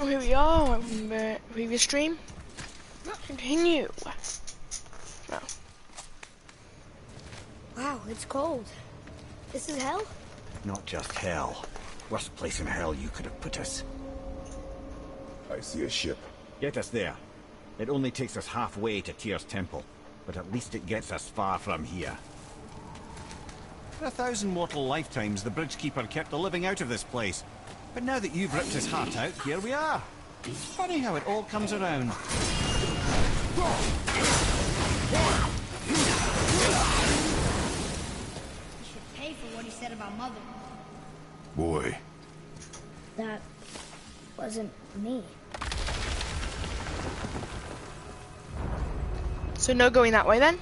Oh, here we are from the previous stream. Continue. Oh. Wow, it's cold. This is hell? Not just hell. Worst place in hell you could have put us. I see a ship. Get us there. It only takes us halfway to Tyr's temple, but at least it gets us far from here. For 1,000 mortal lifetimes, the Bridgekeeper kept the living out of this place. But now that you've ripped his heart out, here we are. Funny how it all comes around. You should pay for what he said about Mother. Boy. That wasn't me. So no going that way then?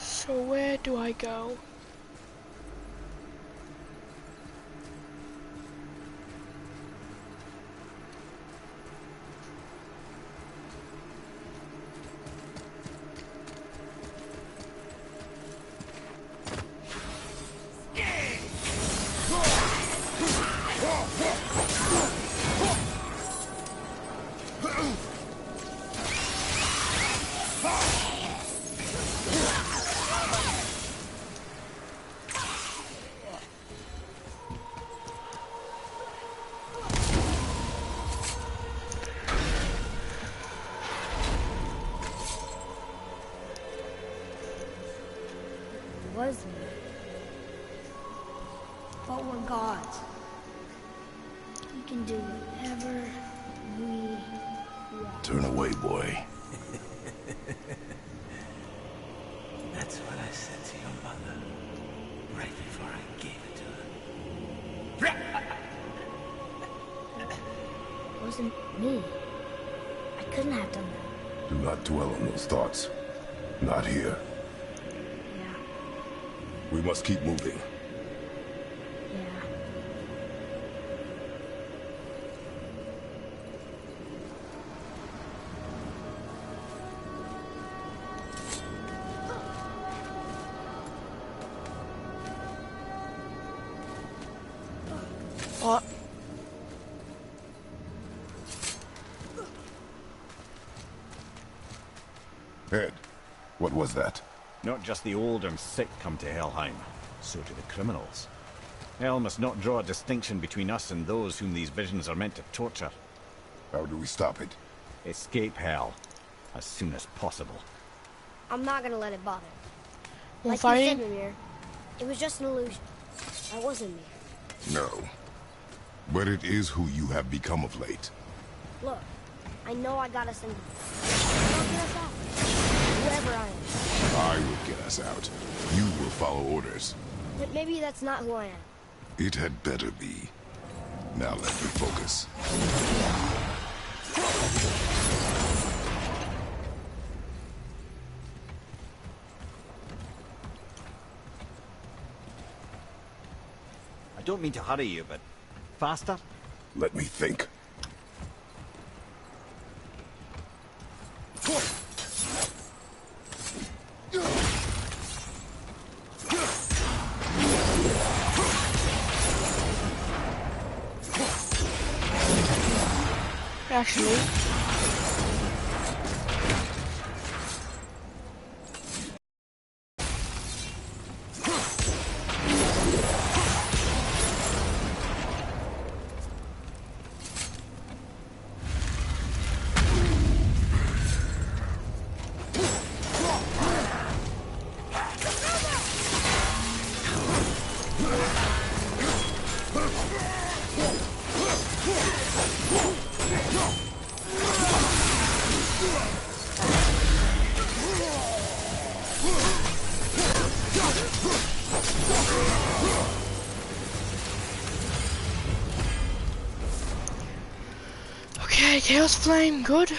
So where do I go? Wasn't. But we're gods. We can do whatever we want. Turn away, boy. That's what I said to your mother, right before I gave it to her. It wasn't me. I couldn't have done that. Do not dwell on those thoughts. Not here. Yeah. We must keep moving. Yeah. What? Ed, what was that? Not just the old and sick come to Helheim, so do the criminals. Hell must not draw a distinction between us and those whom these visions are meant to torture. How do we stop it? Escape Hell, as soon as possible. I'm not gonna let it bother. Well, Like you said, Mimir, it was just an illusion. I wasn't me. No. But it is who you have become of late. Look, I know I gotta send I'll get us out. Whoever I am. I will get us out. You will follow orders. But maybe that's not who I am. It had better be. Now let me focus. I don't mean to hurry you, but faster? Let me think. Actually. Chaos Flame, good.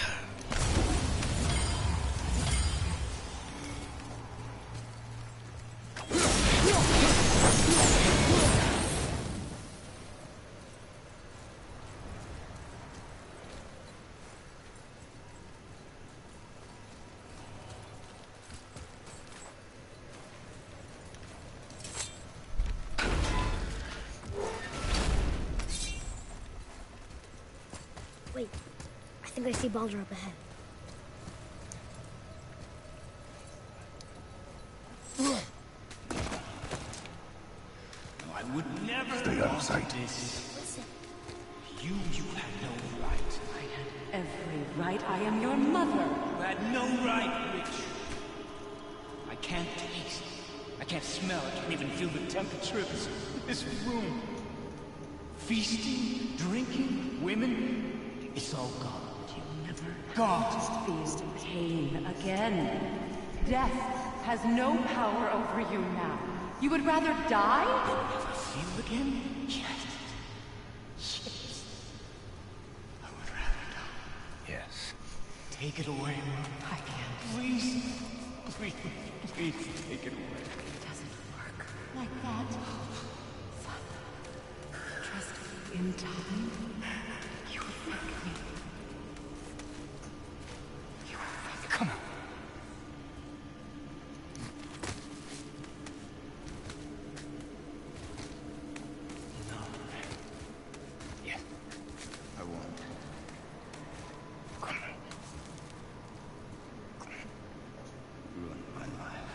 Wait, I think I see Baldur up ahead. I would never Stay out of sight. this. You had no right. I had every right. I am your mother. You had no right, Witch. I can't taste. I can't smell. I can't even feel the temperature of this room. Feasting, drinking, women. It's all gone. You never Gone. feel pain again. Death has no power over you now. You would rather die? Never feel again? Yes. Yes. I would rather die. Yes. Take it away, Mom. I can't. Please. Please. Please take it away. It doesn't work like that. Son, trust me. In time, you will thank me. You will thank me. Come on. No. Yes. I won't. Come on. Ruined my life.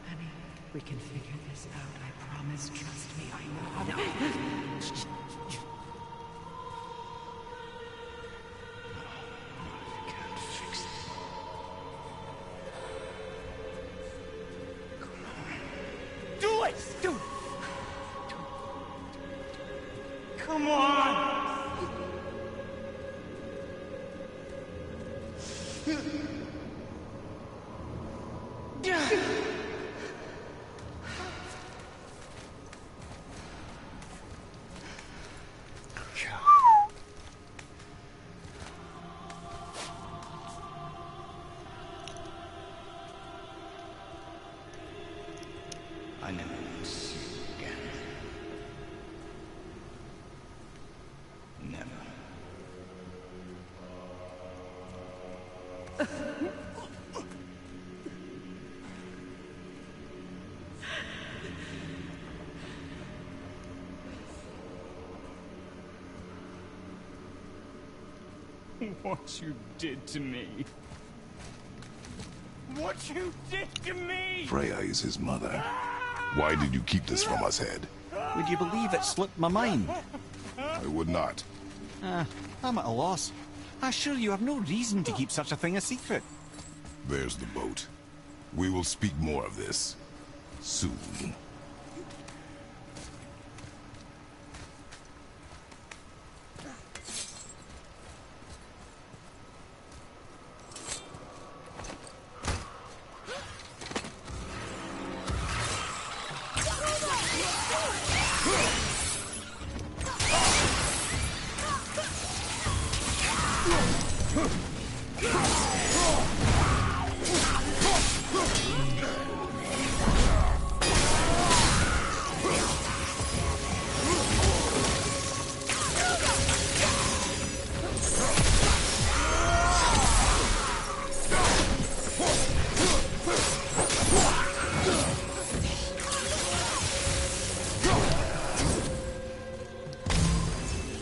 Honey, we can figure this out. I promise. Trust me. I know how to. I can't fix it. Come on. Do it! Do it! Come on! I never want to see you again. Never. What you did to me. What you did to me! Freya is his mother. Why did you keep this from us, Head? Would you believe it slipped my mind? I would not. I'm at a loss. I assure you have no reason to keep such a thing a secret. There's the boat. We will speak more of this soon.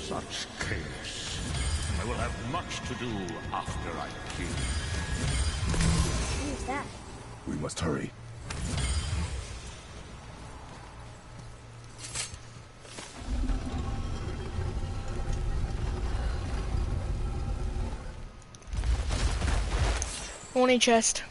Such chaos. I will have much to do after I kill. Who's that? We must hurry. Warning chest.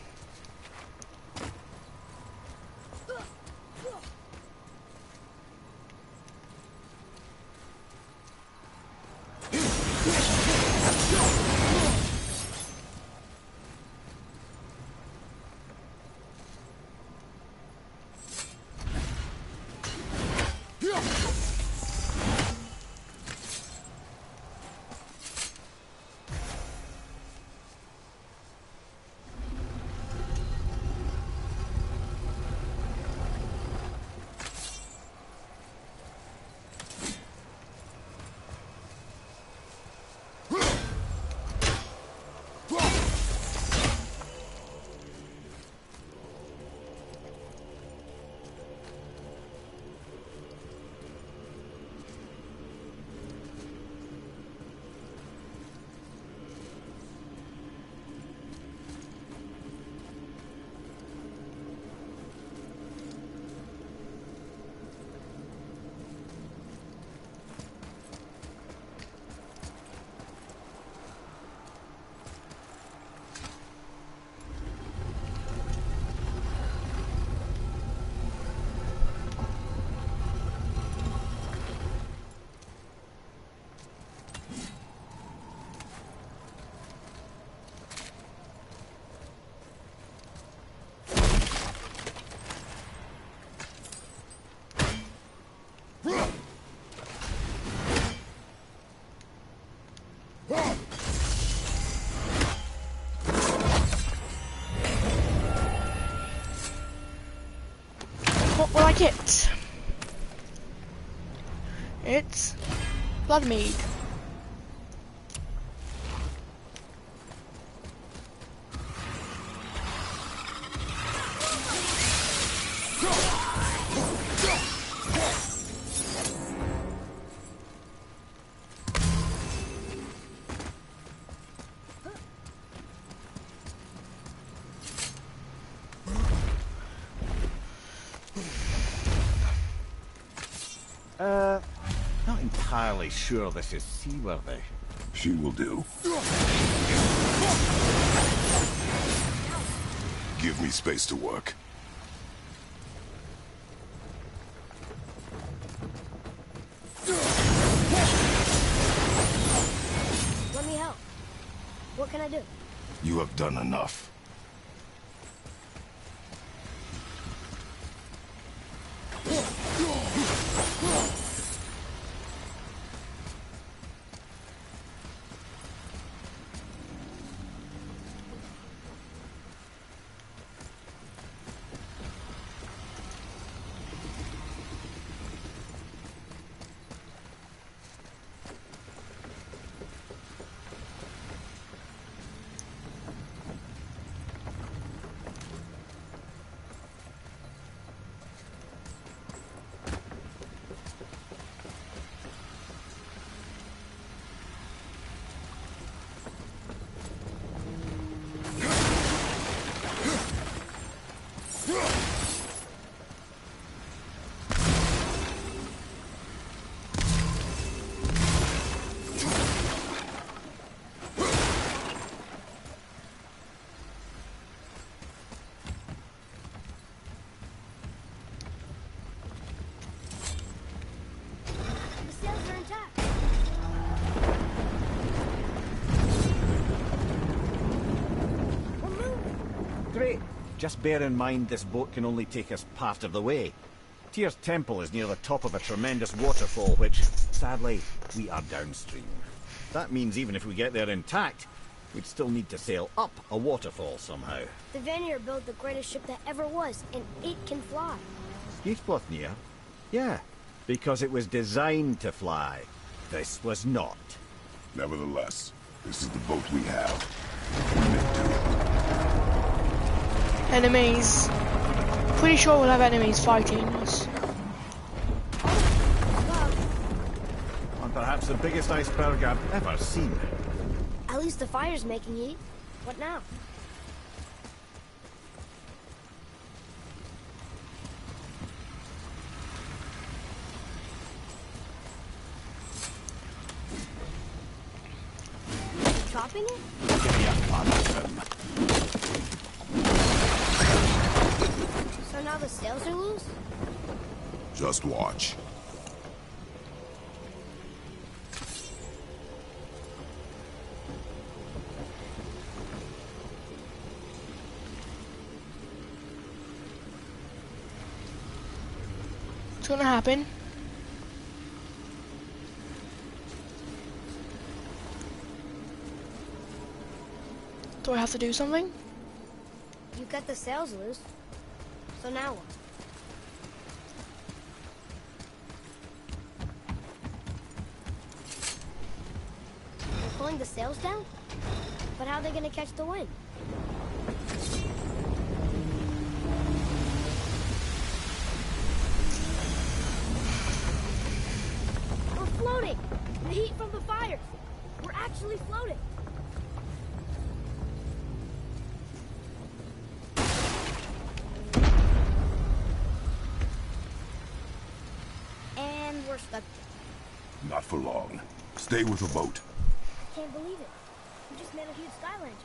like it. It's Bloodmead. Not entirely sure this is seaworthy. She will do. Give me space to work. Let me help. What can I do? You have done enough. The sails are intact. We're moving. Great. Just bear in mind this boat can only take us part of the way. Tyr's Temple is near the top of a tremendous waterfall, which, sadly, we are downstream. That means even if we get there intact, we'd still need to sail up a waterfall somehow. The Vanir built the greatest ship that ever was, and it can fly. Skidbladnir? Yeah, because it was designed to fly. This was not. Nevertheless, this is the boat we have. Enemies. Pretty sure we'll have enemies fighting us. And perhaps the biggest iceberg I've ever seen. At least the fire's making heat. What now? Chopping it? Give me a punch. So now the sails are loose? Just watch. What's gonna happen? Do I have to do something? You got the sails loose. So now what? They're pulling the sails down? But how are they gonna catch the wind? We're floating! The heat from the fires! We're actually floating! And we're stuck. Not for long. Stay with the boat. Can't believe it. We just made a huge sky lantern.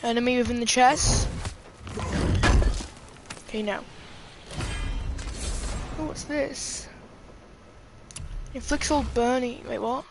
Enemy within the chest. Okay, now. Oh, what's this? Inflicts all burning. Wait, what?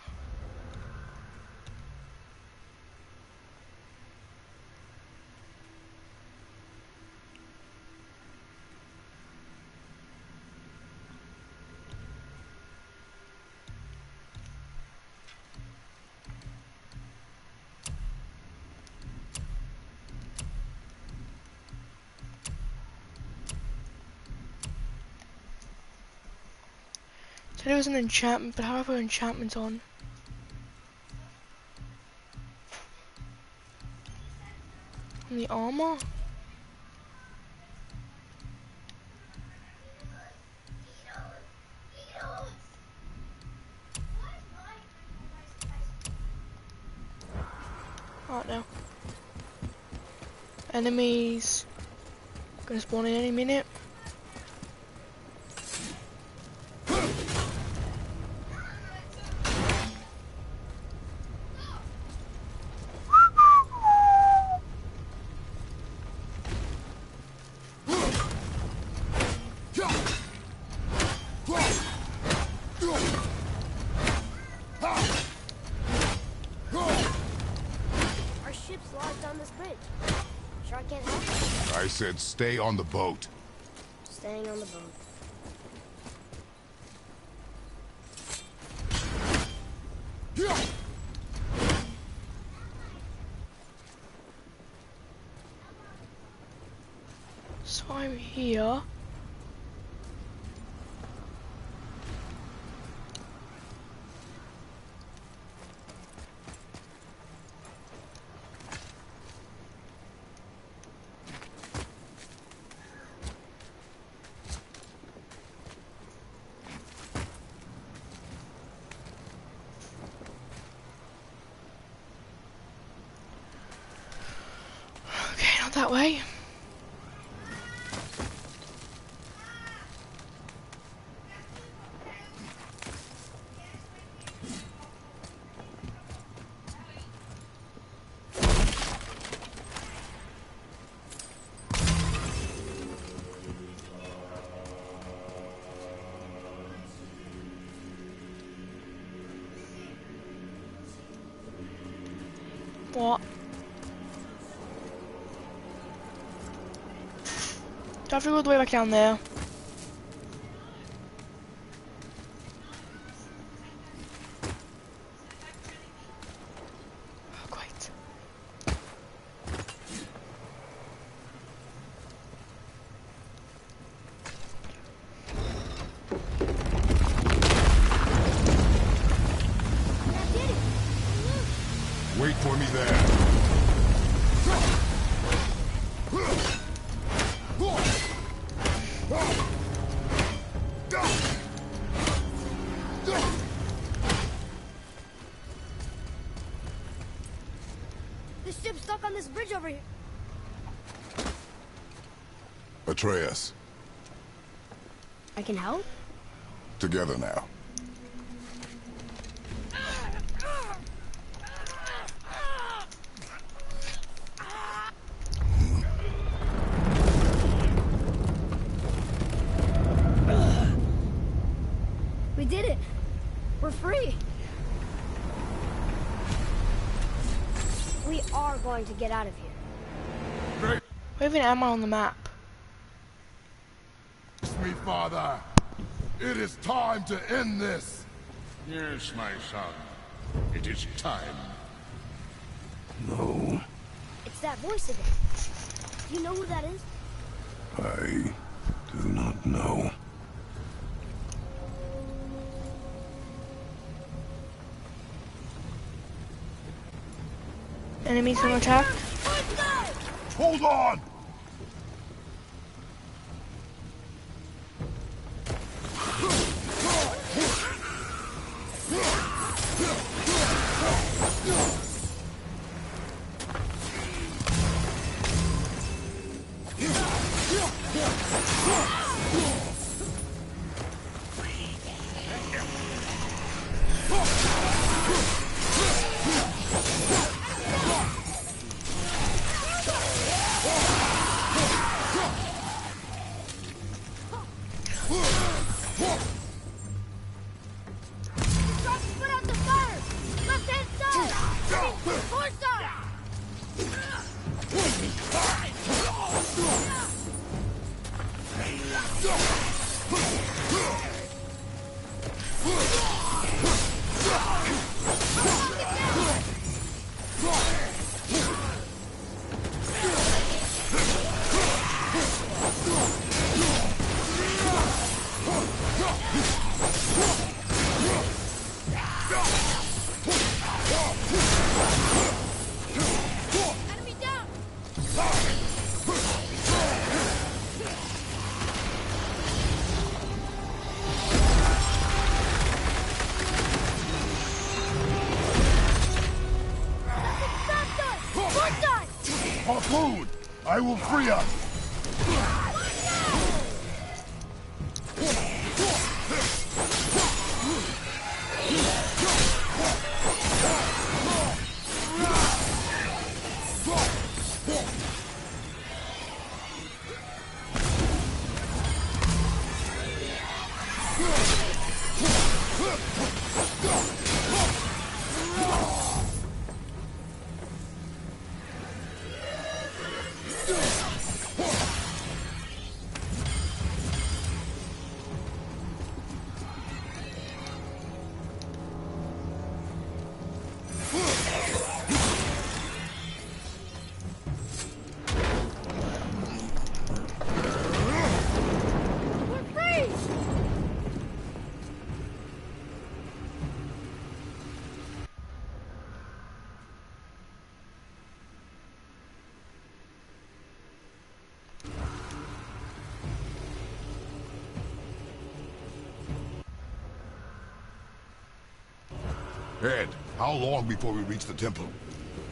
Said it was an enchantment, but how have our enchantments on? On the armor? Oh no. Enemies. Gonna spawn in any minute. Our ship's lodged on this bridge. Sure I can't help? I said stay on the boat. Staying on the boat. So I'm here. Okay, not that way. What? Do I have to go all the way back down there? Oh, great. Wait for me there. This ship's stuck on this bridge over here. Atreus, I can help? together now. We did it. We're free. We are going to get out of here. Where even am I on the map? Me, Father. It is time to end this. Yes, my son. It is time. No, It's that voice again. Do you know who that is? I do not know. Enemies gonna attack? Hold on! I will free us! Ed, how long before we reach the temple?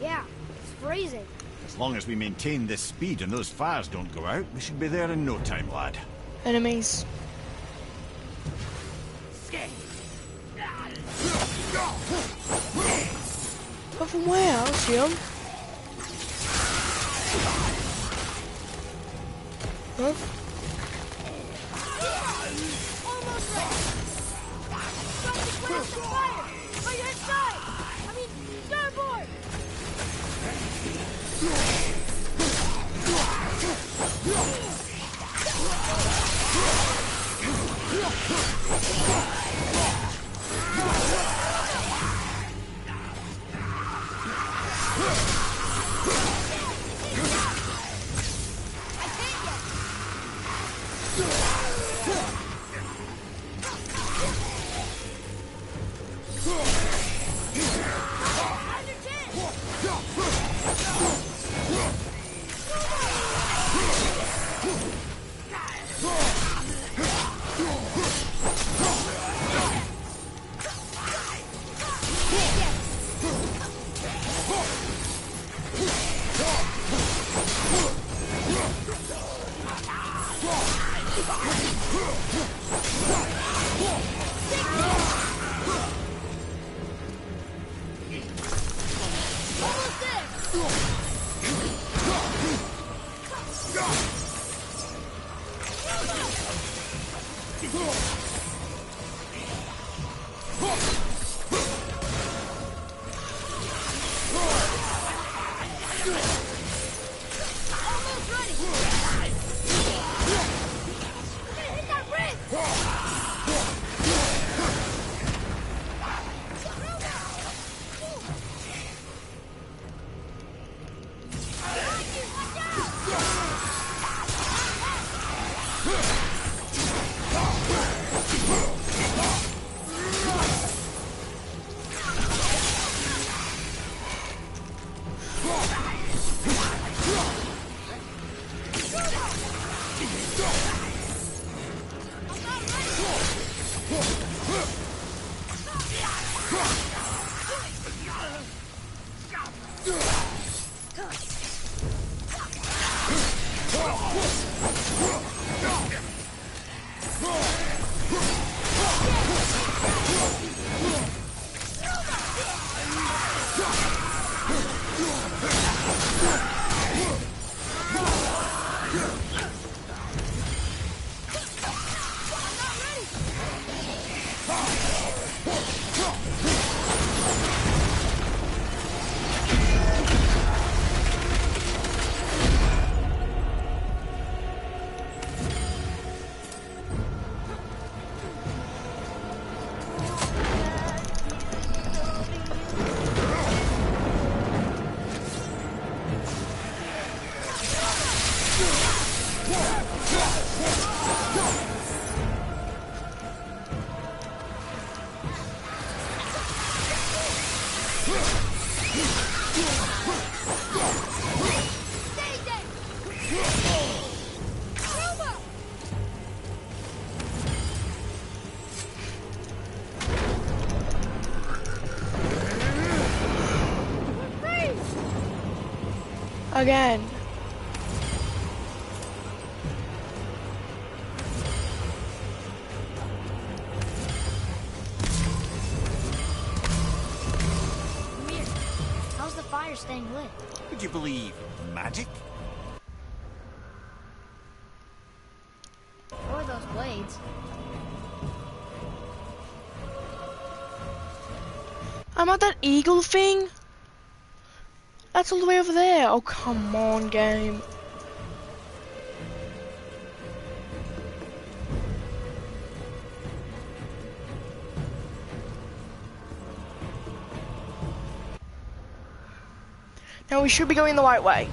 Yeah, it's freezing. As long as we maintain this speed and those fires don't go out, we should be there in no time, lad. Enemies. But from where? I see 'em. Huh? Almost ready. Stop the crash of fire! On your side! I mean, starboard! Again. fire staying lit. Would you believe magic? Or those blades. I'm at that eagle thing. That's all the way over there. Oh, come on, game. Now we should be going the right way.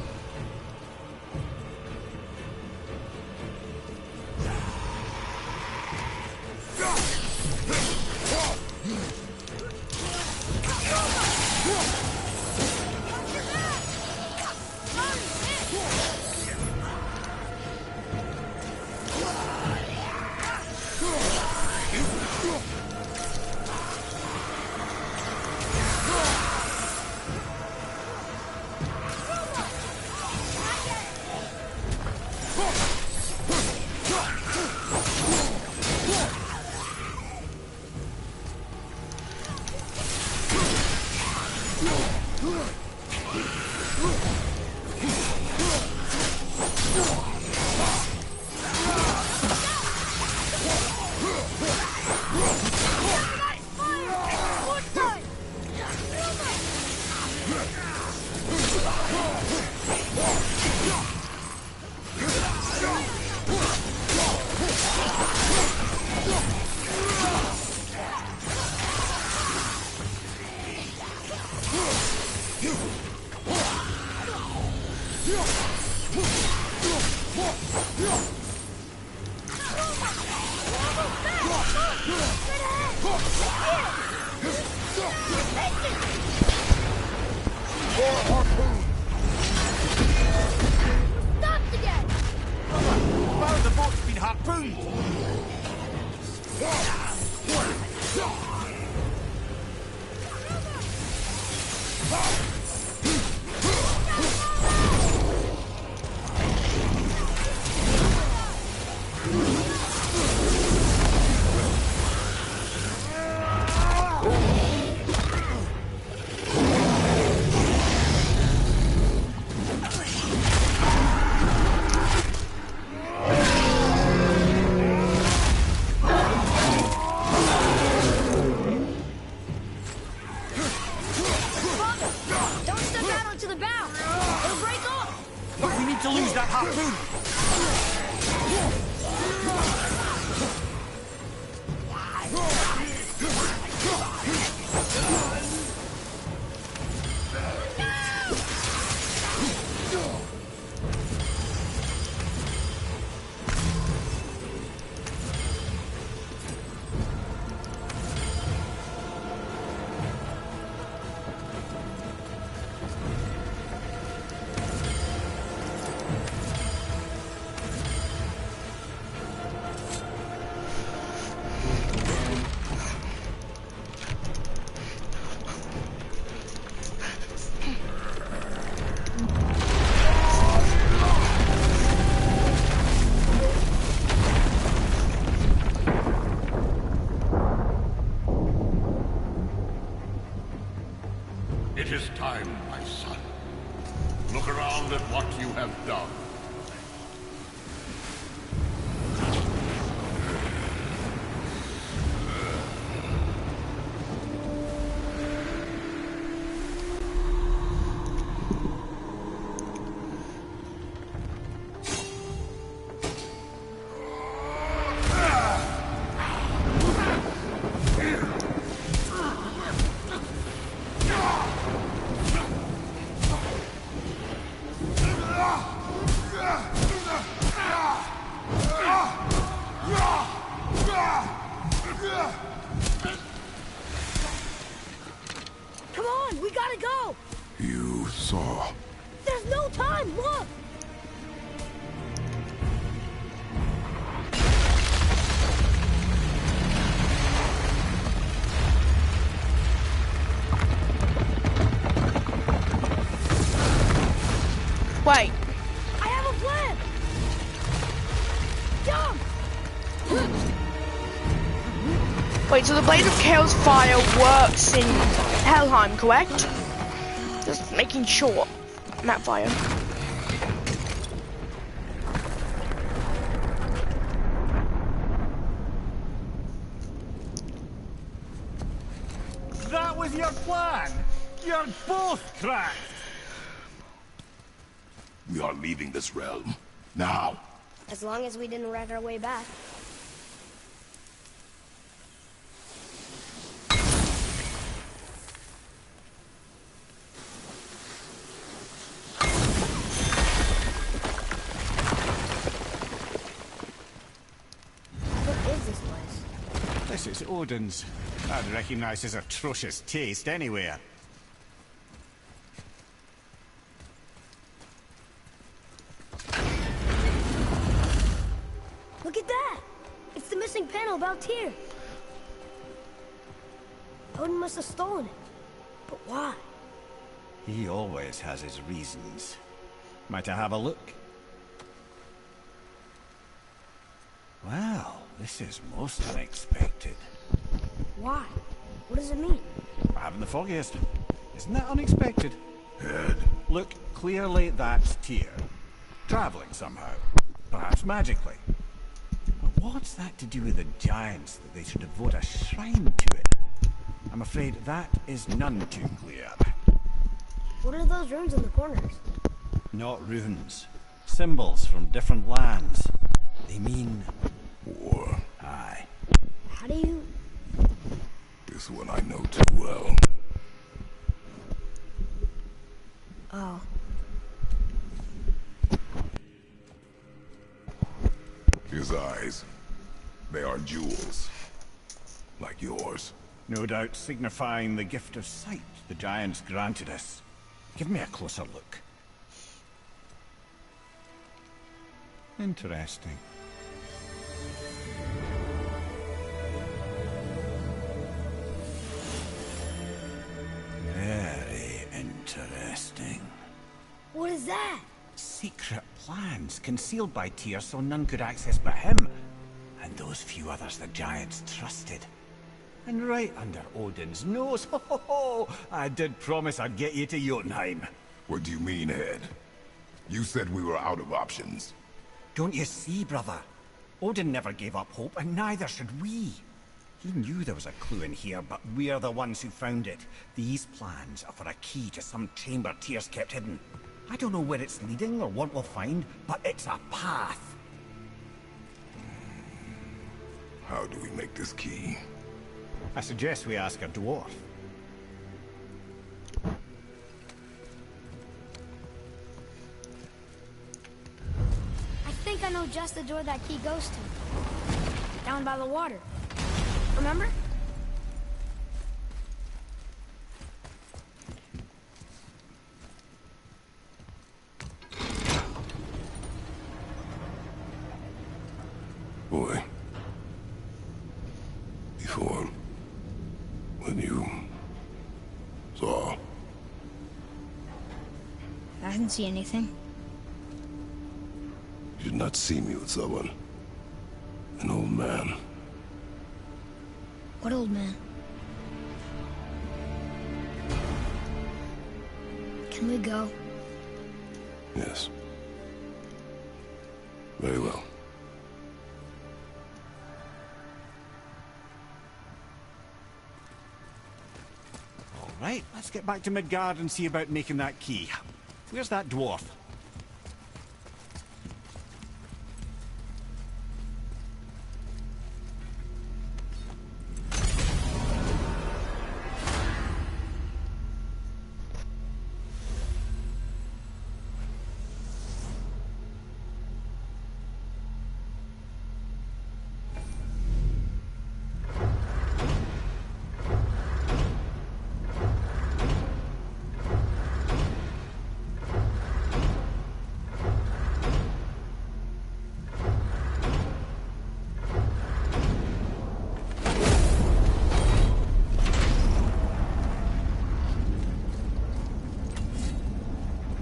Stopped again! Wow, the boat's been harpooned! Don't step out onto the bow! It'll break off! But we need to lose that harpoon! It is time, my son. Look around at what you have done. Come on, we gotta go! You saw. There's no time, look! Wait. I have a plan! Jump! Wait, so the Blade of Chaos fire works in Helheim, correct? Just making sure. Map fire. That was your plan? You're both cracked! We are leaving this realm. Now. As long as we didn't wreck our way back. What is this place? This is Odin's. I'd recognize his atrocious taste anywhere. Look at that! It's the missing panel about Tyr. Odin must have stolen it. But why? He always has his reasons. Might I have a look? Well, this is most unexpected. Why? What does it mean? I haven't the foggiest. Isn't that unexpected? Head. Look, clearly that's Tyr. Traveling somehow. Perhaps magically. But what's that to do with the giants that they should devote a shrine to it? I'm afraid that is none too clear. What are those runes in the corners? Not runes. Symbols from different lands. They mean... War. Aye. How do you... This one I know too well. Oh. His eyes. They are jewels. Like yours. No doubt signifying the gift of sight the giants granted us. Give me a closer look. Interesting. Very interesting. What is that? Secret plans concealed by Tyr so none could access but him. And those few others the giants trusted. And right under Odin's nose, ho ho ho! I did promise I'd get you to Jotunheim. What do you mean, Head? You said we were out of options. Don't you see, brother? Odin never gave up hope, and neither should we. He knew there was a clue in here, but we're the ones who found it. These plans are for a key to some chamber Tyr's kept hidden. I don't know where it's leading or what we'll find, but it's a path. How do we make this key? I suggest we ask a dwarf. I think I know just the door that key goes to. Down by the water. Remember? Boy. Before... when you... saw... I didn't see anything. You did not see me with someone. An old man. What old man? Can we go? Yes. Very well. All right, let's get back to Midgard and see about making that key. Where's that dwarf?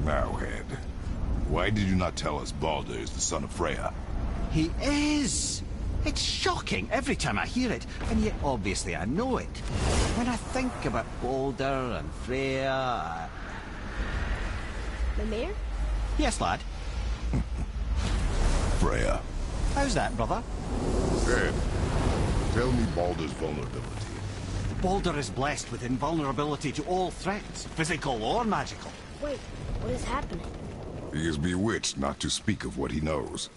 Now, Head. Why did you not tell us Baldur is the son of Freya? He is! It's shocking every time I hear it, and yet obviously I know it. When I think about Baldur and Freya, Mimir? Yes, lad. Freya, How's that, brother? Ed, tell me Baldur's vulnerability. Baldur is blessed with invulnerability to all threats, physical or magical. Wait, what is happening? He is bewitched not to speak of what he knows.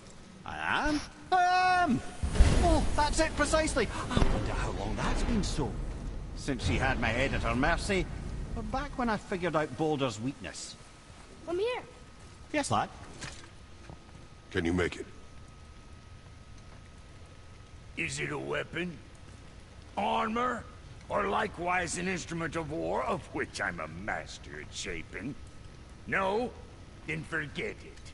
I am? Oh, that's it precisely. I wonder how long that's been so. Since she had my head at her mercy, or back when I figured out Baldur's weakness. Mimir! Yes, lad. Can you make it? Is it a weapon? Armor? Or likewise an instrument of war, of which I'm a master at shaping? No? Then forget it.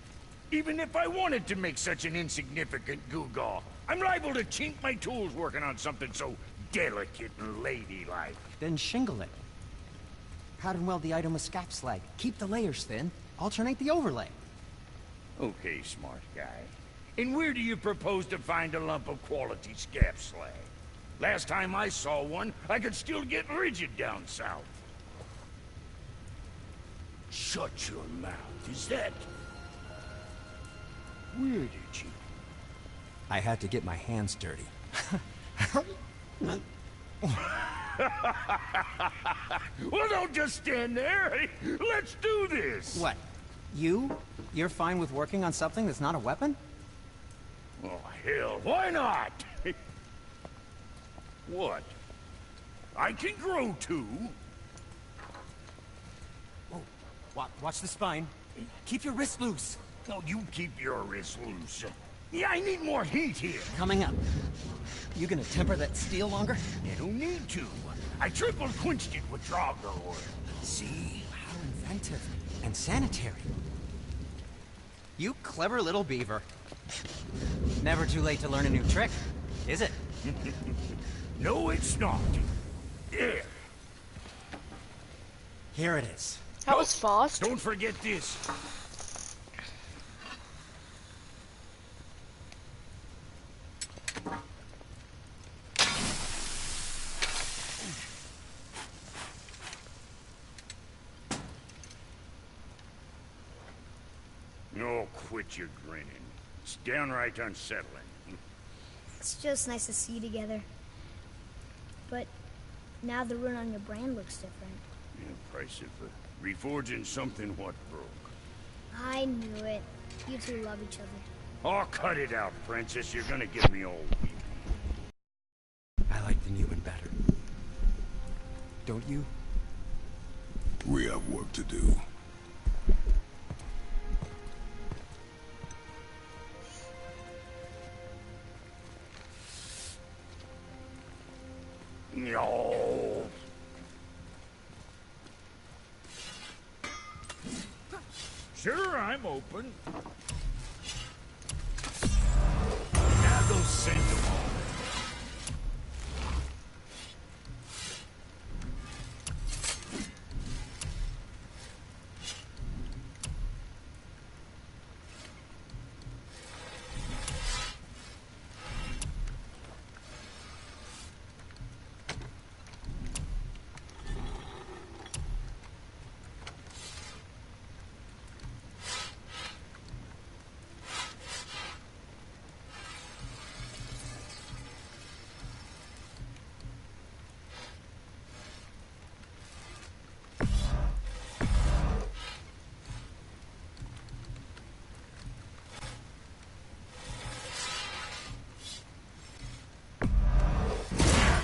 Even if I wanted to make such an insignificant gewgaw, I'm liable to chink my tools working on something so delicate and ladylike. Then shingle it. Pattern weld the item with scap slag. Keep the layers thin. Alternate the overlay. Okay, smart guy. And where do you propose to find a lump of quality scap slag? Last time I saw one, I could still get rigid down south. Shut your mouth, is that... Where did you... I had to get my hands dirty. Well, don't just stand there. Let's do this. What? You're fine with working on something that's not a weapon? Oh, hell, why not? What? I can grow too. Oh, watch the spine. Keep your wrist loose. No, you keep your wrist loose. Yeah, I need more heat here. Coming up. You gonna temper that steel longer? You don't need to. I triple quenched it with Draugr oil. See? How inventive. And sanitary. You clever little beaver. Never too late to learn a new trick, is it? No, it's not. There. Here it is. That was fast. Don't forget this. Oh, quit your grinning. It's downright unsettling. It's just nice to see you together. But now the rune on your brand looks different. Yeah, price of reforging something what broke. I knew it. You two love each other. Oh, cut it out, princess. You're gonna get me all weepy. I like the new one better. Don't you? We have work to do. No. Sure, I'm open. Now go send them all.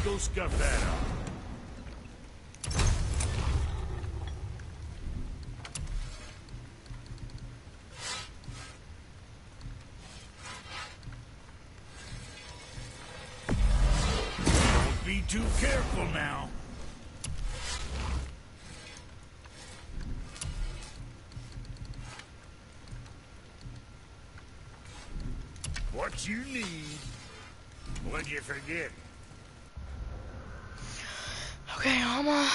Go scuff that up. Don't be too careful now. What you need? What'd you forget? Okay, armor.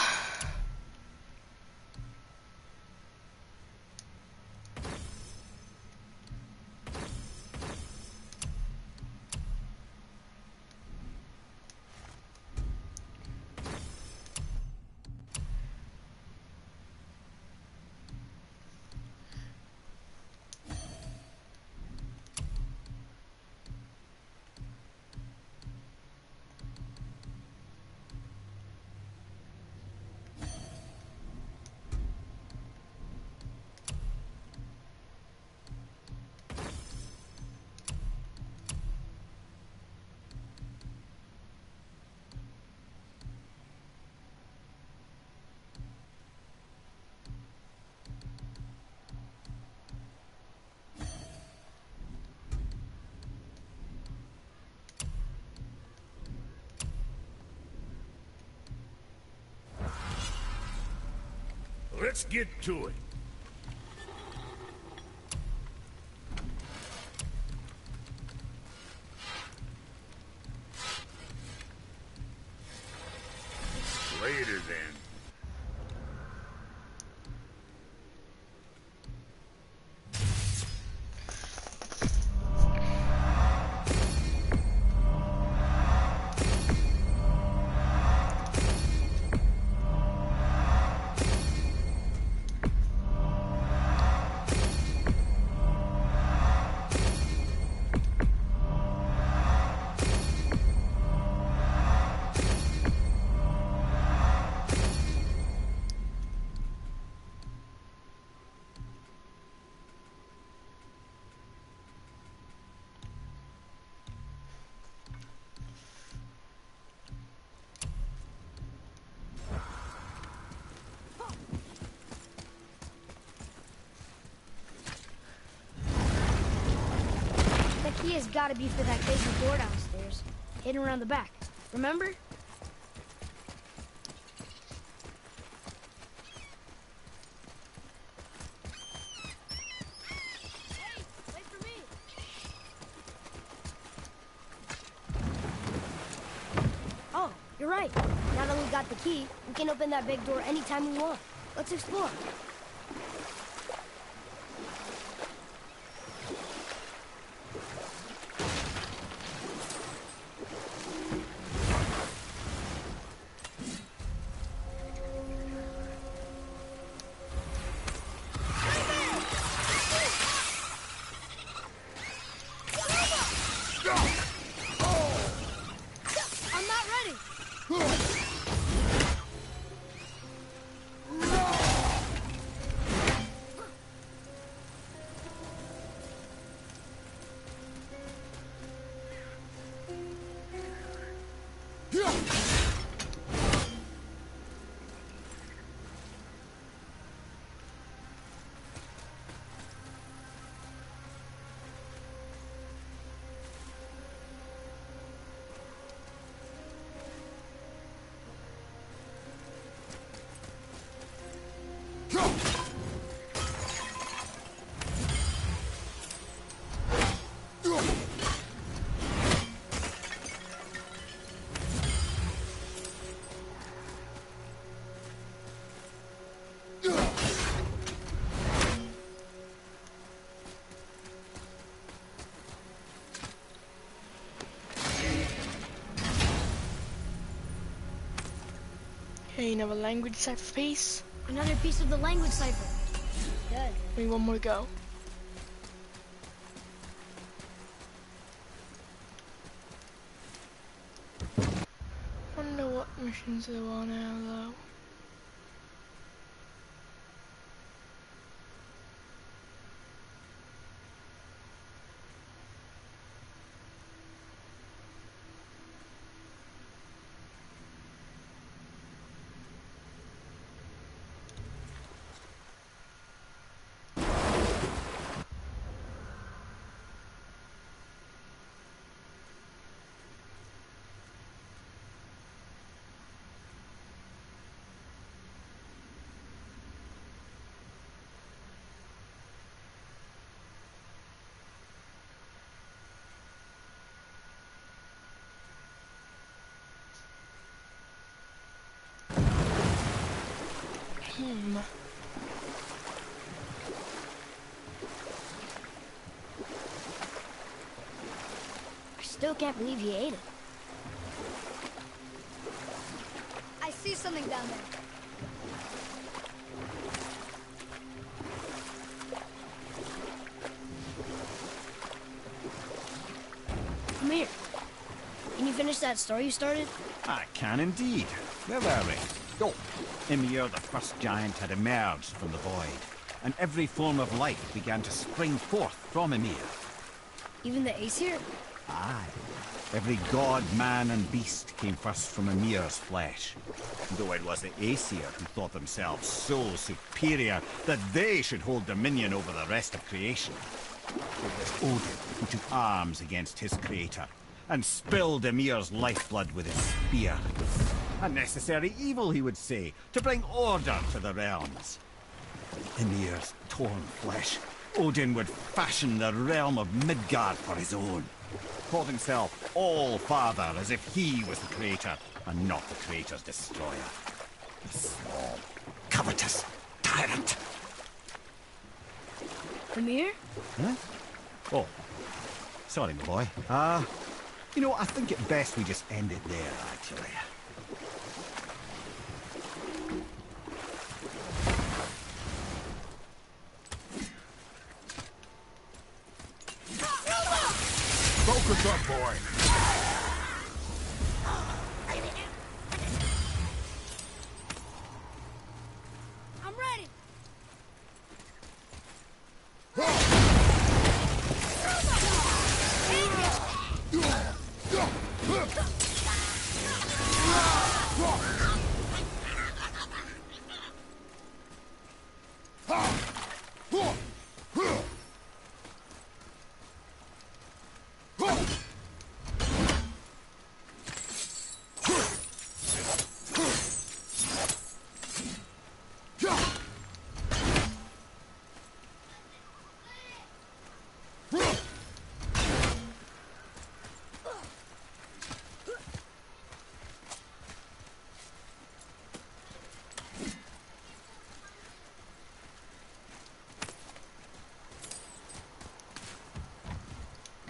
Let's get to it. Later, then. The key has got to be for that big door downstairs, hidden around the back. Remember? Hey, wait for me. Oh, you're right. Now that we got the key, we can open that big door anytime we want. Let's explore. I'm not ready. Okay, another language cipher piece. Another piece of the language cipher. Good. Only one more to go. Wonder what missions there are now, though. I still can't believe he ate it. I see something down there. Come here. Can you finish that story you started? I can indeed. Where were we? Oh, Ymir, the first giant, had emerged from the void, and every form of life began to spring forth from Ymir. Even the Aesir? Aye. Every god, man, and beast came first from Ymir's flesh. Though it was the Aesir who thought themselves so superior that they should hold dominion over the rest of creation. It was Odin who took arms against his creator, and spilled Ymir's lifeblood with his spear. A necessary evil, he would say, to bring order to the realms. Ymir's torn flesh, Odin would fashion the realm of Midgard for his own. Called himself All-Father, as if he was the creator, and not the creator's destroyer. A small, covetous tyrant. Ymir? Huh? Oh. Sorry, my boy. You know, I think it best we just end it there, actually. Focus up, boy. I'm ready.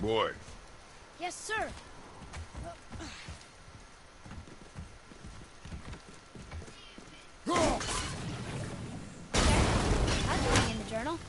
Boy, Yes, sir. That's writing in the journal.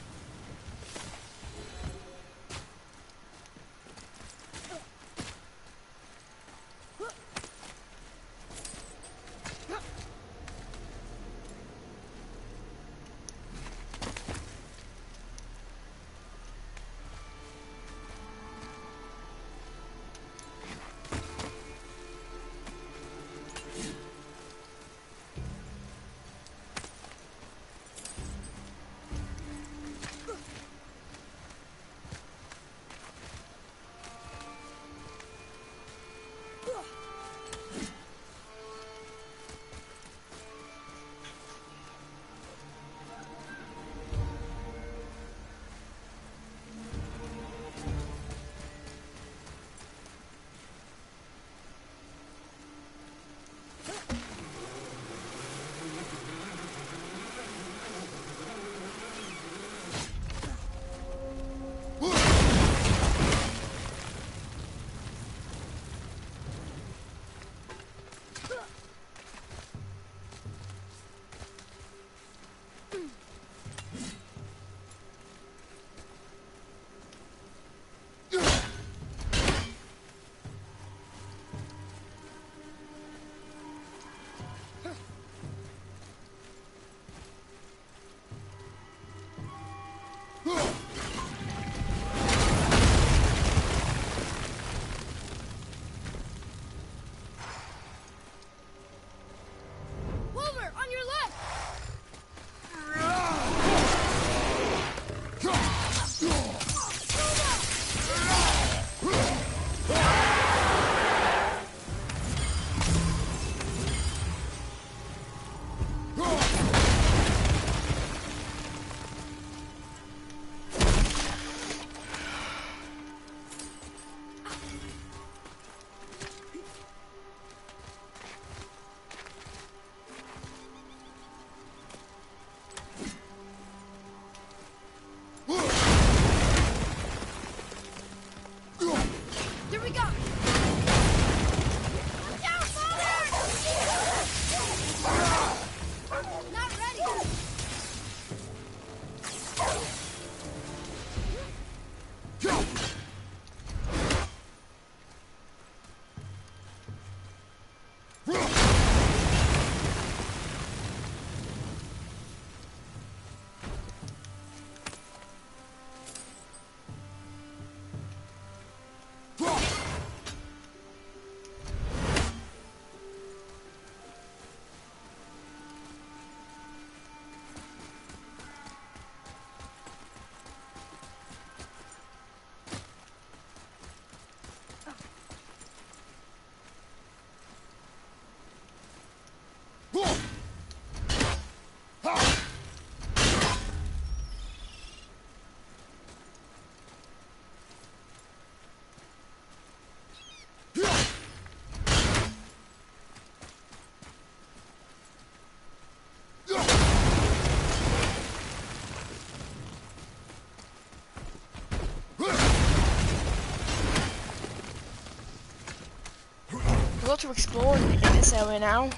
lot to explore in this area now.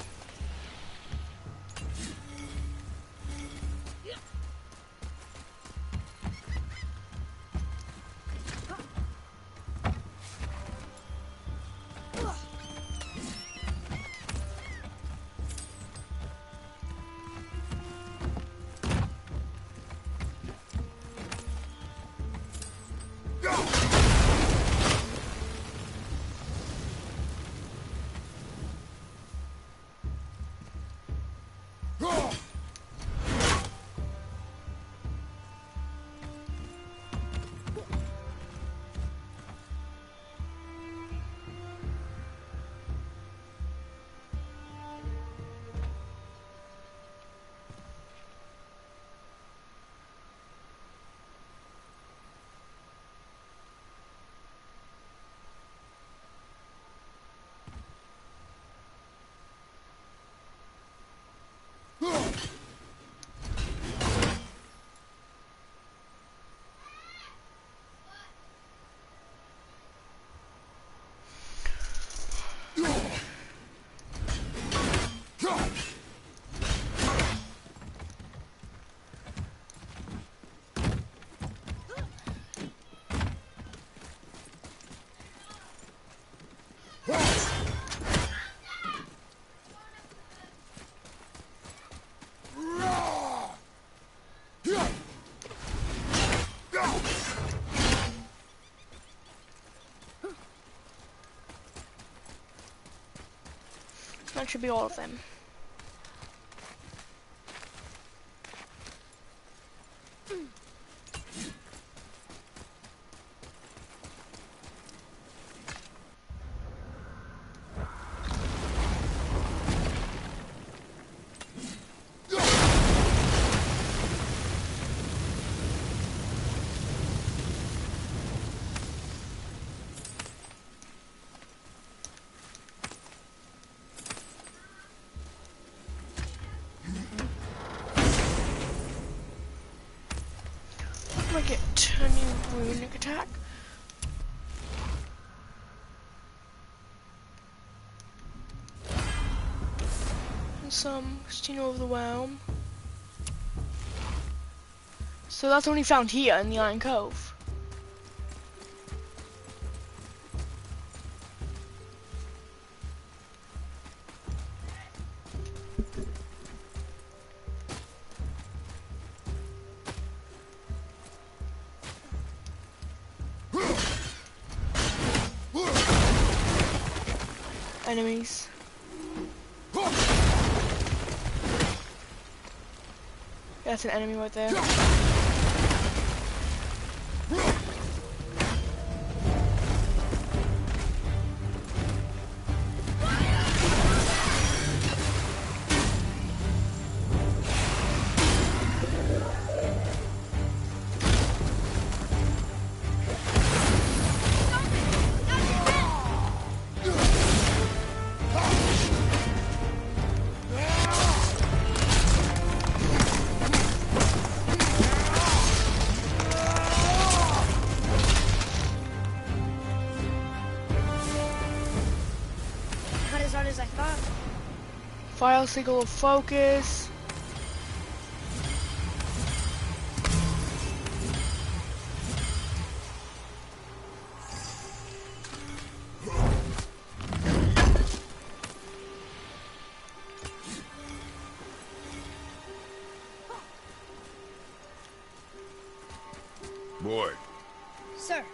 That should be all of them. I get a new runic attack. And some Casino of the Realm. So that's only found here in the Iron Cove. Enemies. That's an enemy right there. As I thought. Fire Signal of Focus. Boy. Sir.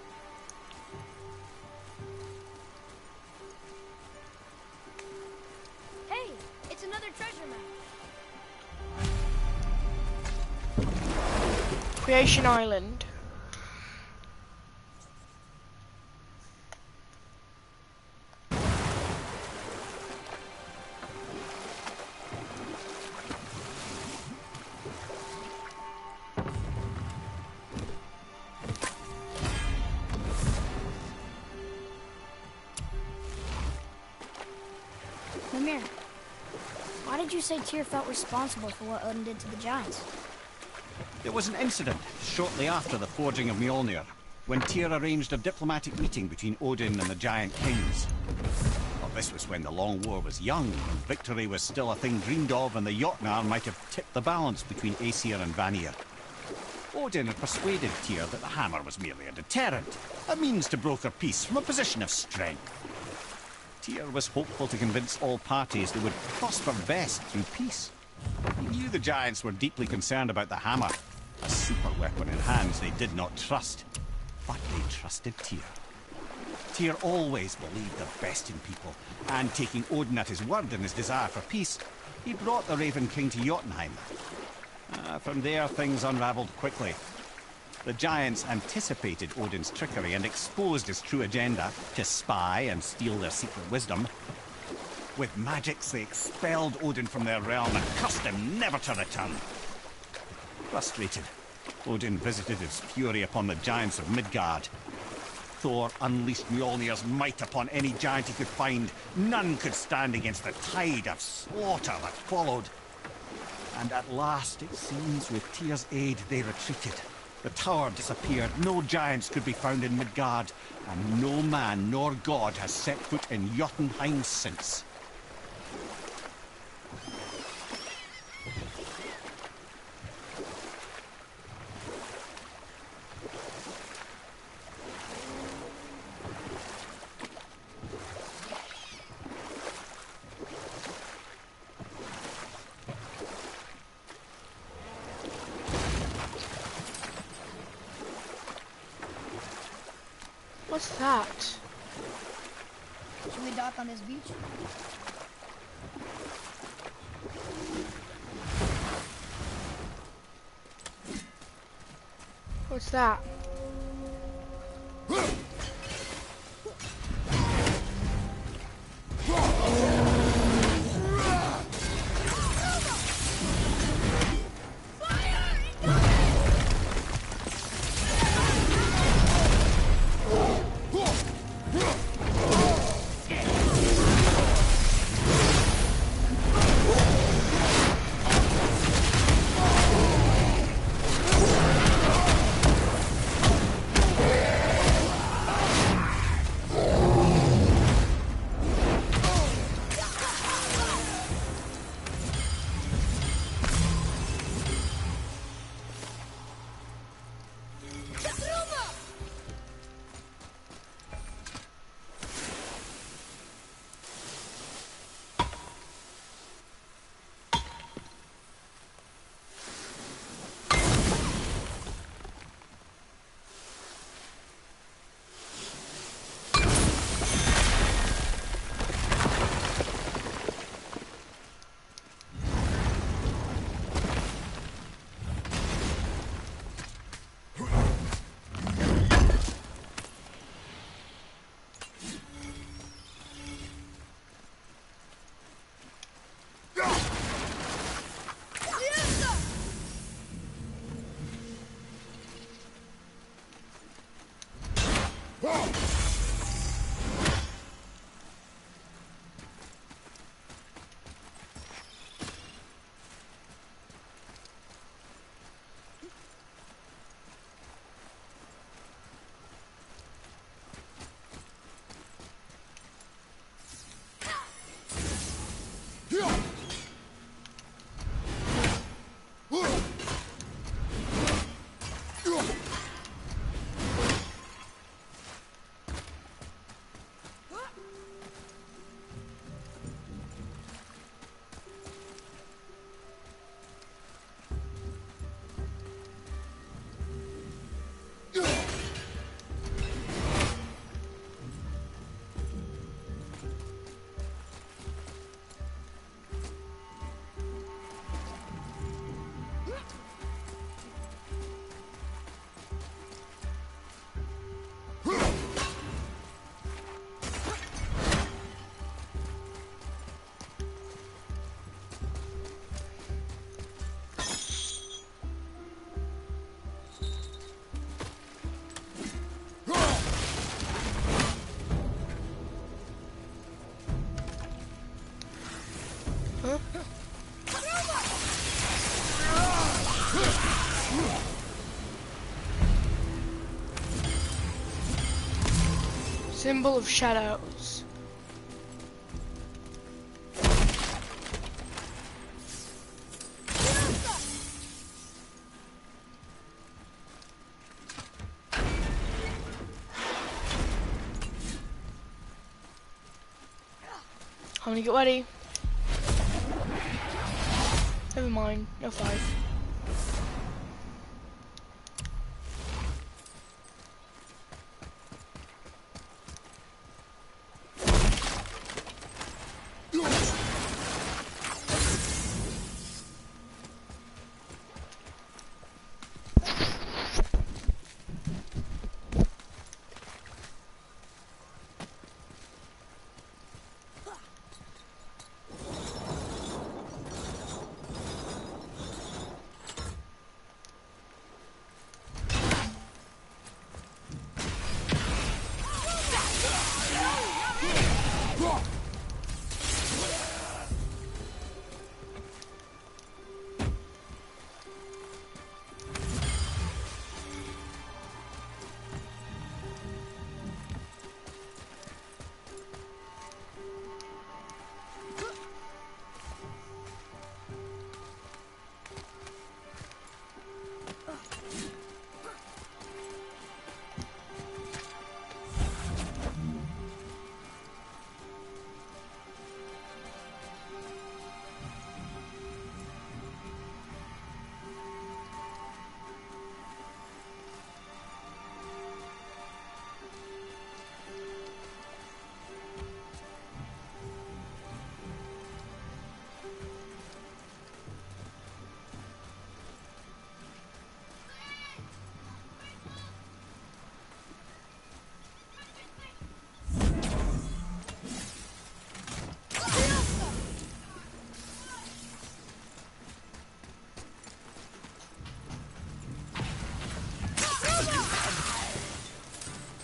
Hey, it's another treasure map. Creation Island. Mimir, why did you say Tyr felt responsible for what Odin did to the Giants? There was an incident shortly after the forging of Mjolnir, when Tyr arranged a diplomatic meeting between Odin and the Giant Kings. A this was when the Long War was young, when victory was still a thing dreamed of, and the Jotnar might have tipped the balance between Aesir and Vanir. Odin had persuaded Tyr that the hammer was merely a deterrent, a means to broker peace from a position of strength. Tyr was hopeful to convince all parties they would prosper best through peace. He knew the giants were deeply concerned about the hammer, a super weapon in hands they did not trust. But they trusted Tyr. Tyr always believed the best in people, and taking Odin at his word in his desire for peace, he brought the Raven King to Jotunheim. From there, things unraveled quickly. The giants anticipated Odin's trickery and exposed his true agenda to spy and steal their secret wisdom. With magics, they expelled Odin from their realm and cursed him never to return. Frustrated, Odin visited his fury upon the giants of Midgard. Thor unleashed Mjolnir's might upon any giant he could find. None could stand against the tide of slaughter that followed. And at last, it seems, with Tyr's aid, they retreated. The tower disappeared, no giants could be found in Midgard, and no man nor god has set foot in Jotunheim since. What's that? Should we dock on this beach? What's that? Symbol of shadows. How many get ready? Never mind, no 5.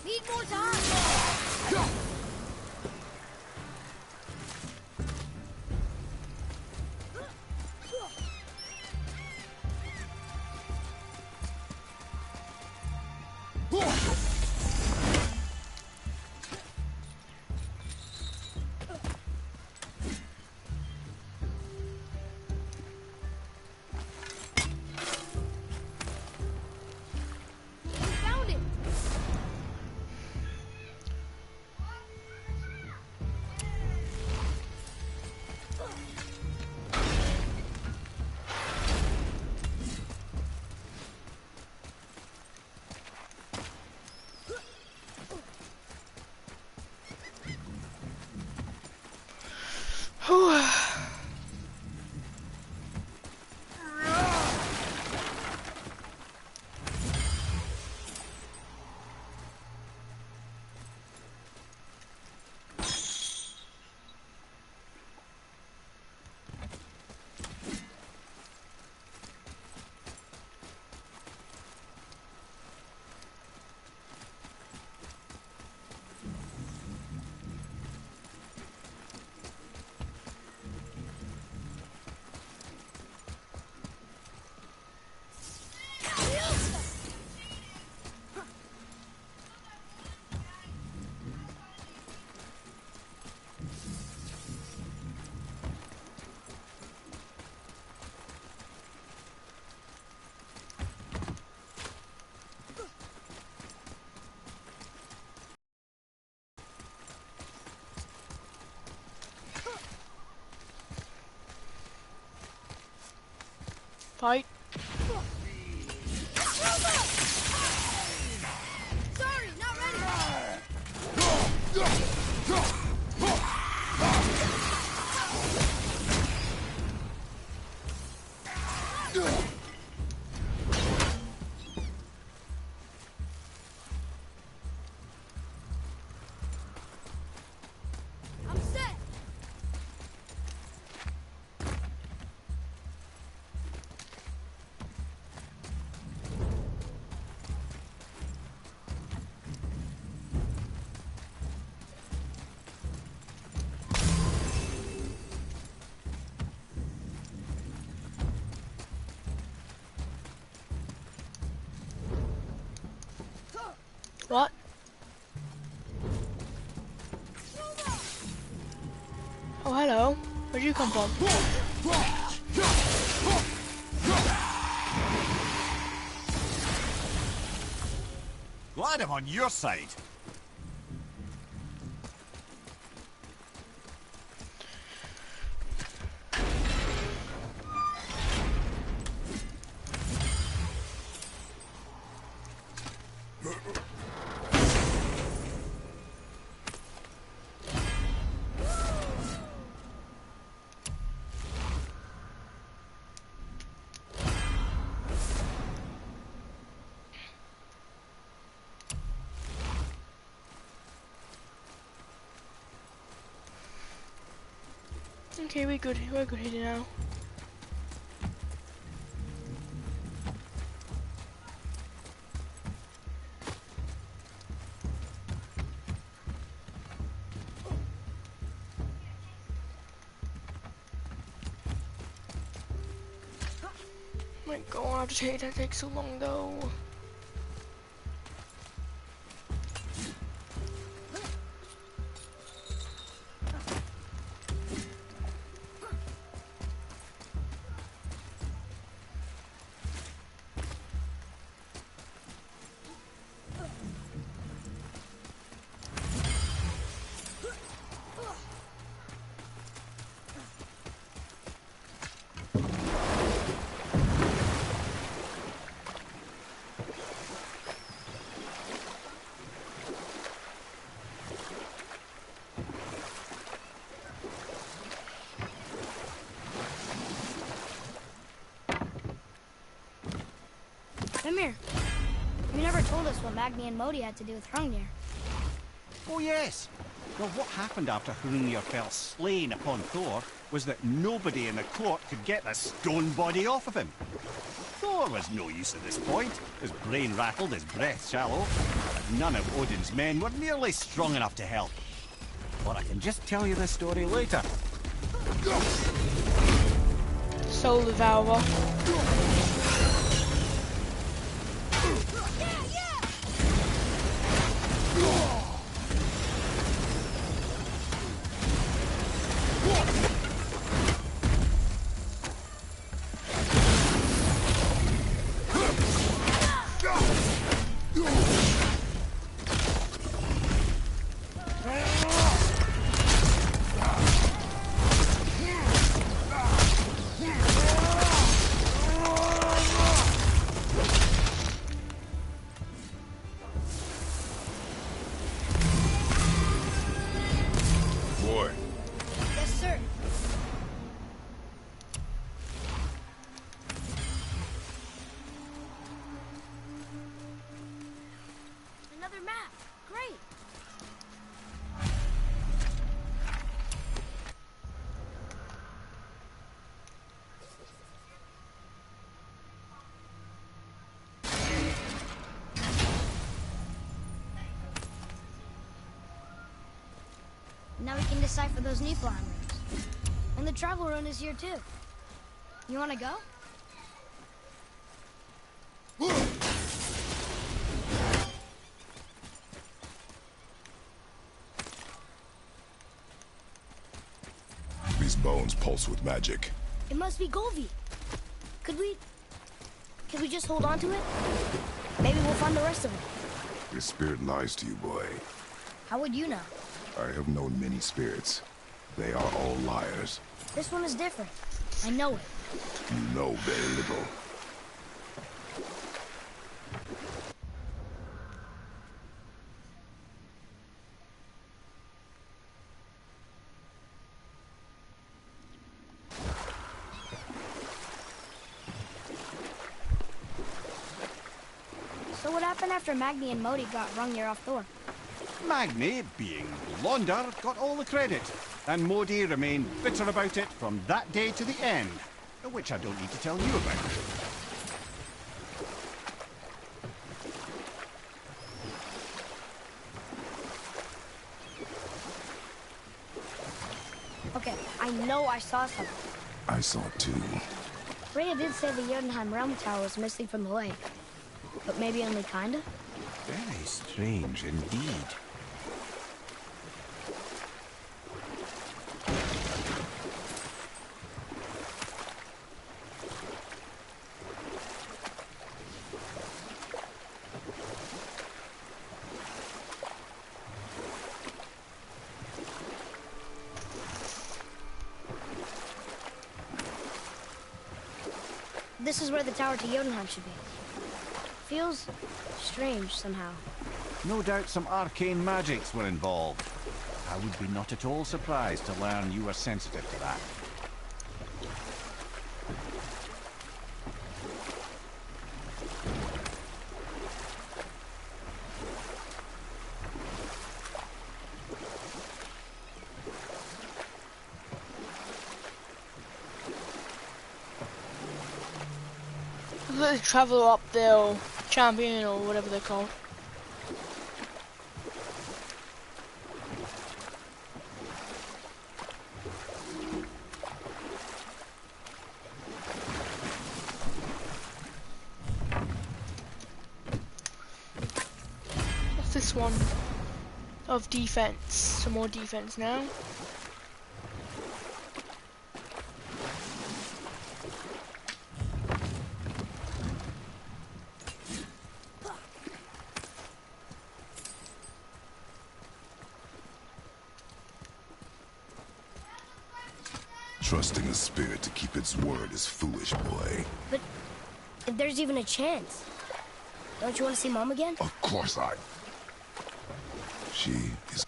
Need more time! Found it! Whew. Fight. Sorry, not ready! I'm set! What? Oh, hello. Where'd you come from? Glad I'm on your side. Okay, we're good. We're good here now. My God, I just hate that it takes so long though. Mimir, you never told us what Magni and Modi had to do with Hrungnir. Oh yes. Well, what happened after Hrungnir fell slain upon Thor was that nobody in the court could get the stone body off of him. Thor was no use at this point. His brain rattled, his breath shallow. But none of Odin's men were nearly strong enough to help. But I can just tell you the story later. Soul Devourer. Boy, Yes, sir. Another map. Great. Now we can decipher those Niflheim runes. And the travel rune is here too. You wanna go? these bones pulse with magic. It must be Golvi. Could we just hold on to it? Maybe we'll find the rest of it. Your spirit lies to you, boy. How would you know? I have known many spirits. They are all liars. This one is different. I know it. You know very little. So what happened after Magni and Modi got Hrungnir off Thor? Magni, being Blonder, got all the credit, and Modi remained bitter about it from that day to the end, which I don't need to tell you about. Okay, I know I saw something. I saw it too. Freya did say the Jotunheim Realm Tower was missing from the lake. But maybe only kinda? Very strange indeed. This is where the tower to Jotunheim should be. Feels strange somehow. No doubt some arcane magics were involved. I would be not at all surprised to learn you were sensitive to that. The traveler up there, or champion, or whatever they're called. What's this one? Of defense. Some more defense now. Trusting a spirit to keep its word is foolish, boy. But if there's even a chance, don't you want to see Mom again? Of course I... She is...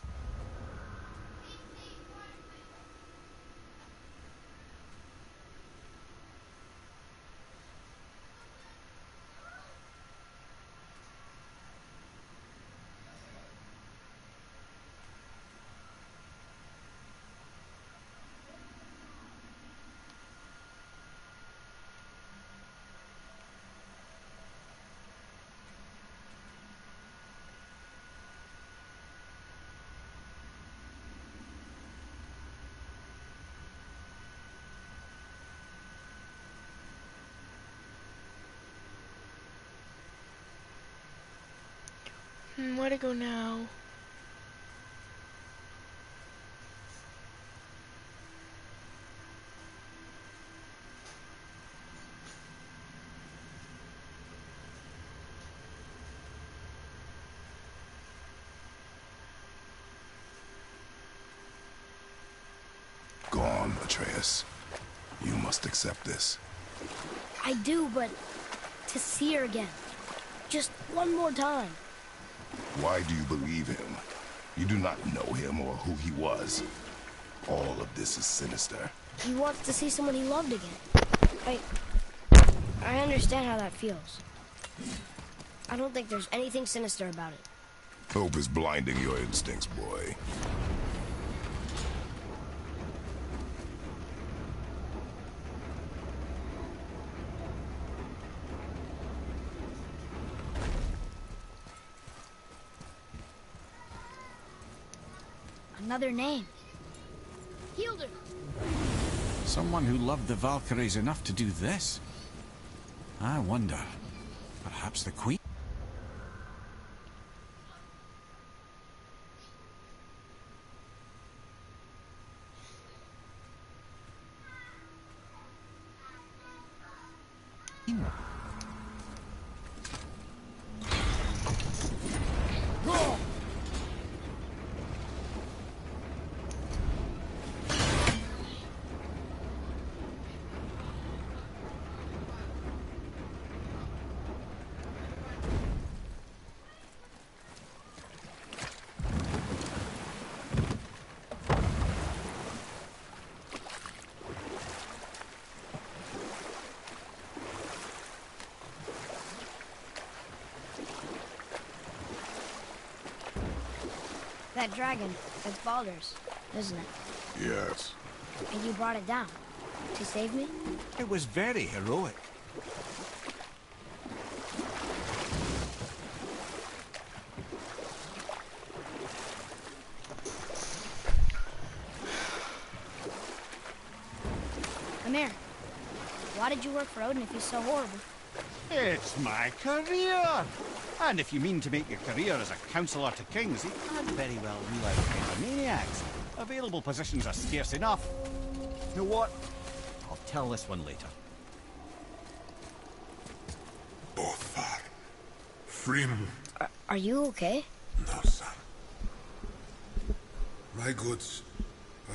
Where to go now? Go on, Atreus. You must accept this. I do, but to see her again. Just one more time. Why do you believe him? You do not know him or who he was. All of this is sinister. He wants to see someone he loved again. I understand how that feels. I don't think there's anything sinister about it. Hope is blinding your instincts, boy. Another name. Hildur. Someone who loved the Valkyries enough to do this? I wonder. Perhaps the Queen? That dragon, that's Baldur's, isn't it? Yes. And you brought it down to save me? It was very heroic. Come here. Why did you work for Odin if he's so horrible? It's my career! And if you mean to make your career as a counselor to kings, you can't very well rule out maniacs. Available positions are scarce enough. You know what? I'll tell this one later. Bothar. Frim. Are you okay? No, son. My goods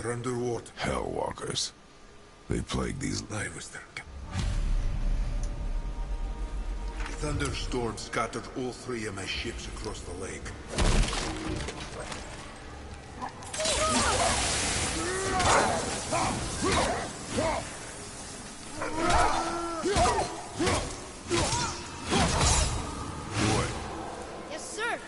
are underwater. Hellwalkers. They plague these... I was their captain. A thunderstorm scattered all 3 of my ships across the lake. Boy, Yes, sir.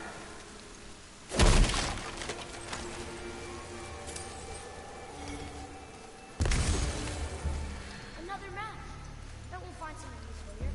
Another map. Bet we'll find something useful here.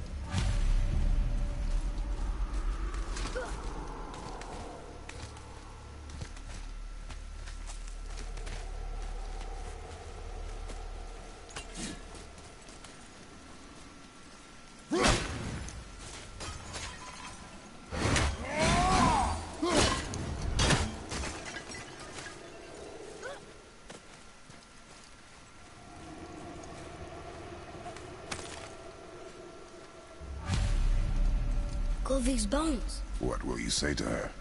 Golvi's bones. What will you say to her?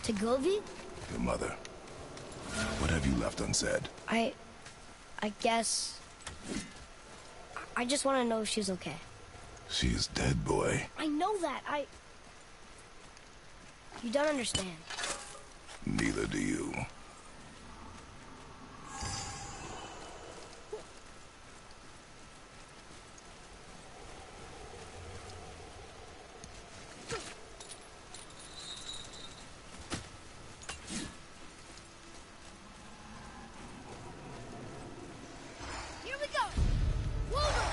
To Golvi? Your mother. What have you left unsaid? I guess... I just want to know if she's okay. She is dead, boy. I know that. You don't understand. Neither do you. Here we go! Wolver!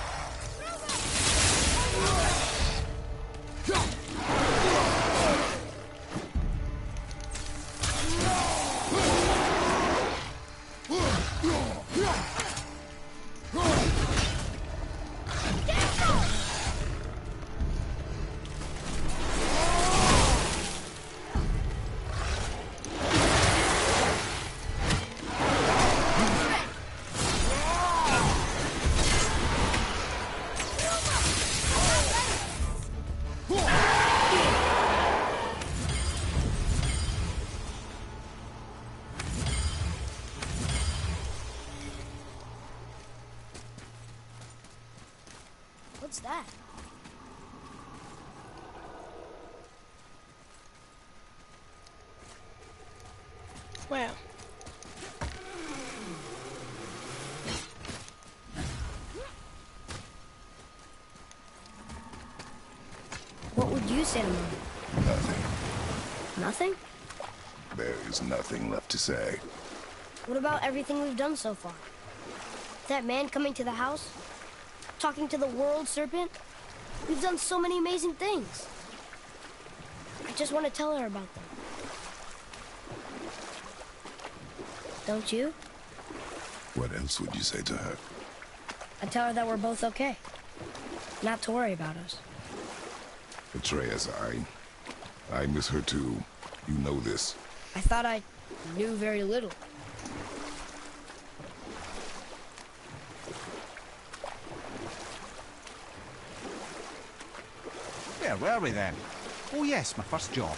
What's that? Well. What would you say to Mom? Nothing. Nothing? There is nothing left to say. What about everything we've done so far? That man coming to the house? Talking to the world serpent? We've done so many amazing things. I just want to tell her about them. Don't you? What else would you say to her? I'd tell her that we're both okay. Not to worry about us. Atreus, I miss her too. You know this. I thought I knew very little. Where were we then? Oh yes, my first job.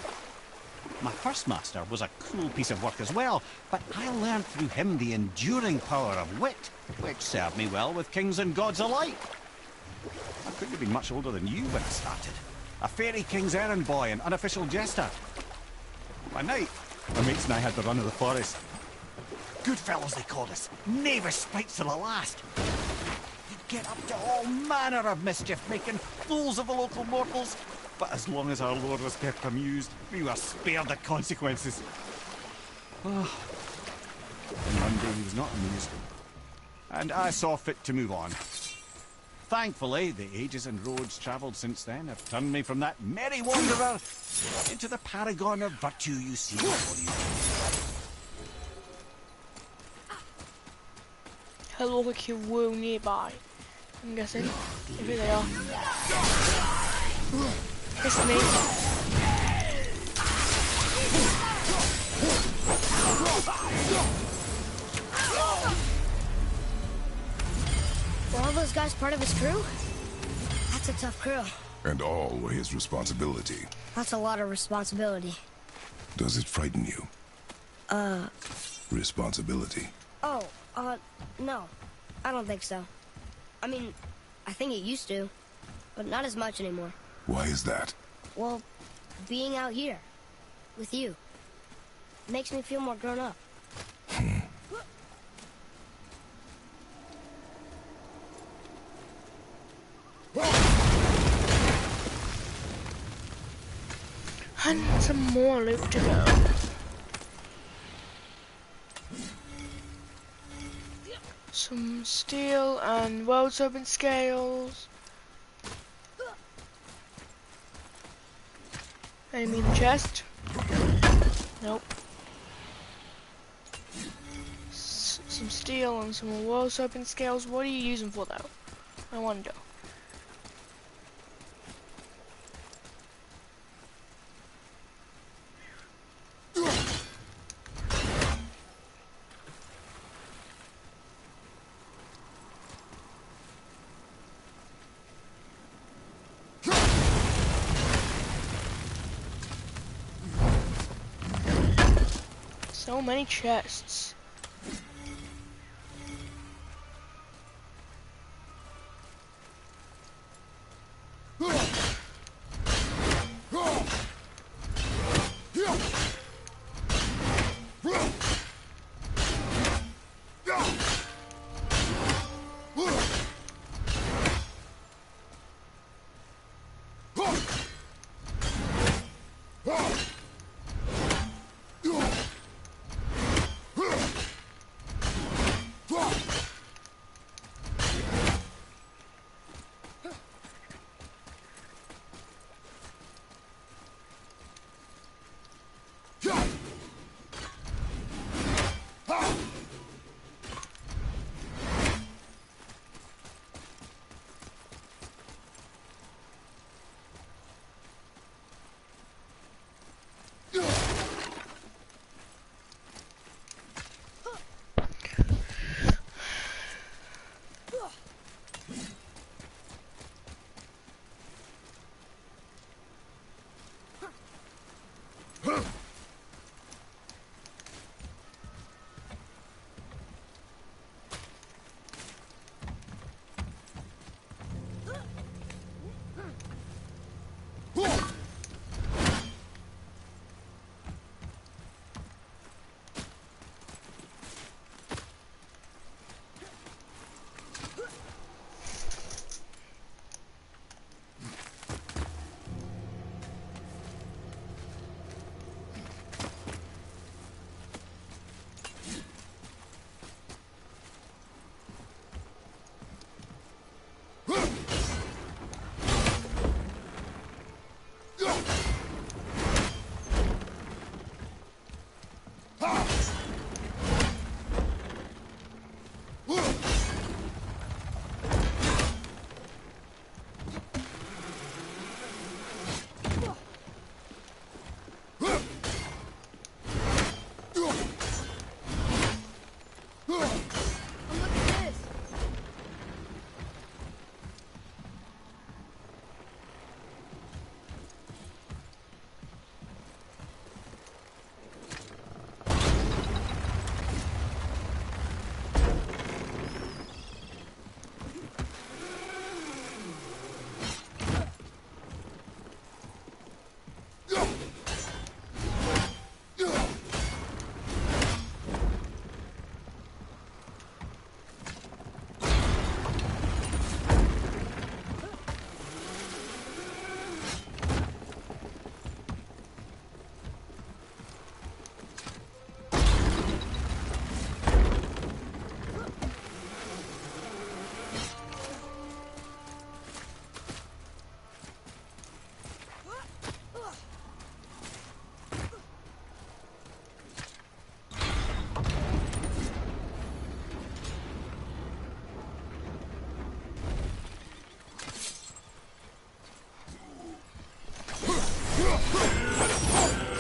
My first master was a cruel piece of work as well, but I learned through him the enduring power of wit, which served me well with kings and gods alike. I couldn't have been much older than you when I started. A fairy king's errand boy and unofficial jester. By night, my mates and I had the run of the forest. Good fellows they called us, knavish sprites to the last. You'd get up to all manner of mischief, making fools of the local mortals. But as long as our lord was kept amused, we were spared the consequences. Oh. And one day he was not amused. And I saw fit to move on. Thankfully, the ages and roads travelled since then have turned me from that merry wanderer into the paragon of virtue you see before you. Hello, like you were nearby. I'm guessing. Here they are. It's me. Were all those guys part of his crew? That's a tough crew. And all were his responsibility. That's a lot of responsibility. Does it frighten you? Responsibility. Oh, no. I don't think so. I mean, I think it used to, but not as much anymore. Why is that? Well, being out here, with you, makes me feel more grown up. And some more loot to go. Some steel and world serpent scales. Enemy in the chest. Nope. Some steel and some world serpent scales. What are you using for though? I wonder. So many chests.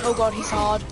Oh god, he's hard.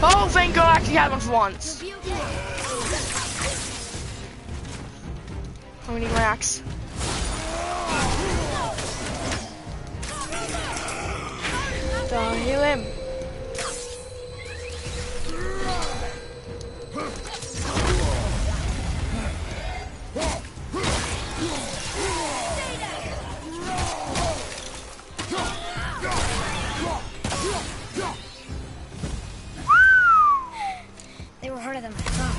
Oh, thank God I actually had one for once. I need my axe. Heal him. They were harder than I thought.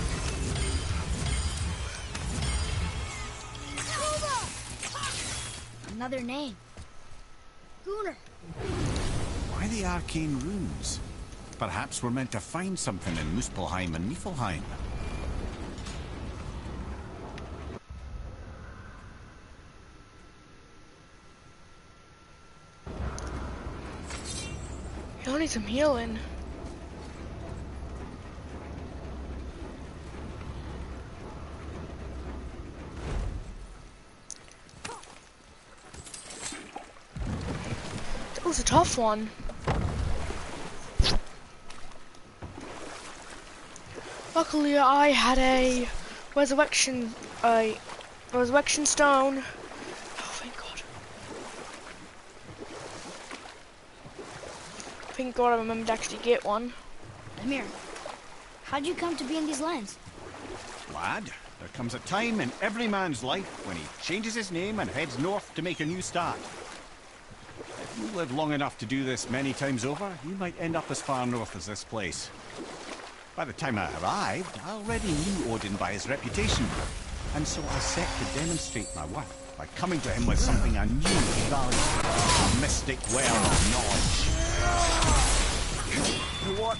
Another name. Gunnar. Why the arcane runes? Perhaps we're meant to find something in Muspelheim and Niflheim. You'll need some healing. That was a tough one. Luckily, I had a resurrection stone. Oh, thank God! Thank God I remembered to actually get one. Amir, how'd you come to be in these lands? Lad, there comes a time in every man's life when he changes his name and heads north to make a new start. If you live long enough to do this many times over, you might end up as far north as this place. By the time I arrived, I already knew Odin by his reputation, and so I set to demonstrate my worth by coming to him with something I knew he valued, a mystic well of knowledge. What?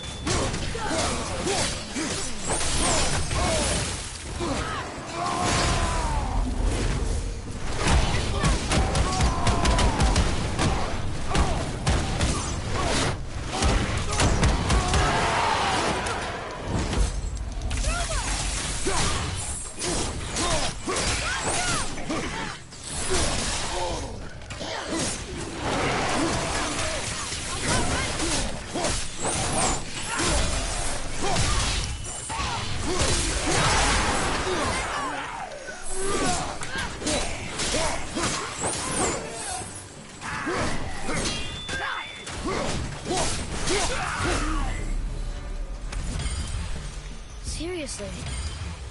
Seriously,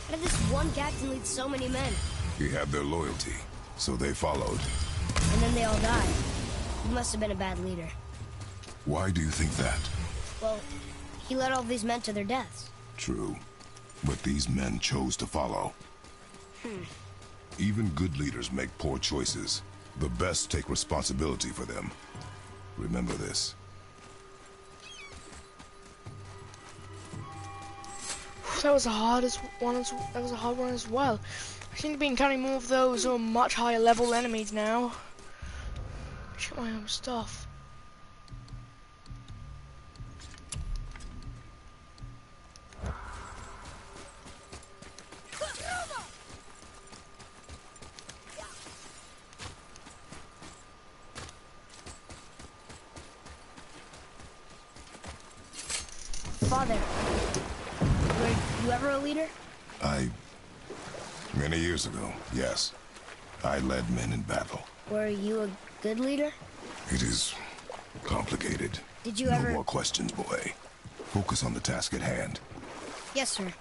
how did this one captain lead so many men? He had their loyalty, so they followed. And then they all died. He must have been a bad leader. Why do you think that? Well, he led all these men to their deaths. True, but these men chose to follow. Even good leaders make poor choices. The best take responsibility for them. Remember this. That was a hard one as well. I seem to be encountering more of those who are much higher level enemies now. Check my own stuff. Father, were you ever a leader? Many years ago, yes. I led men in battle. Were you a good leader? It is complicated. Did you no ever... more questions, boy. Focus on the task at hand. Yes, sir.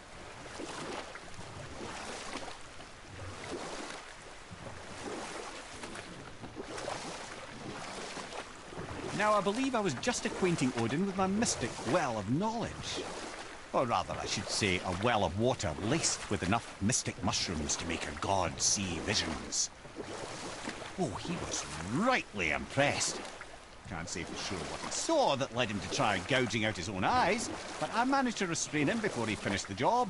Now, I believe I was just acquainting Odin with my mystic well of knowledge. Or rather, I should say, a well of water laced with enough mystic mushrooms to make a god see visions. Oh, he was rightly impressed. Can't say for sure what he saw that led him to try gouging out his own eyes, but I managed to restrain him before he finished the job.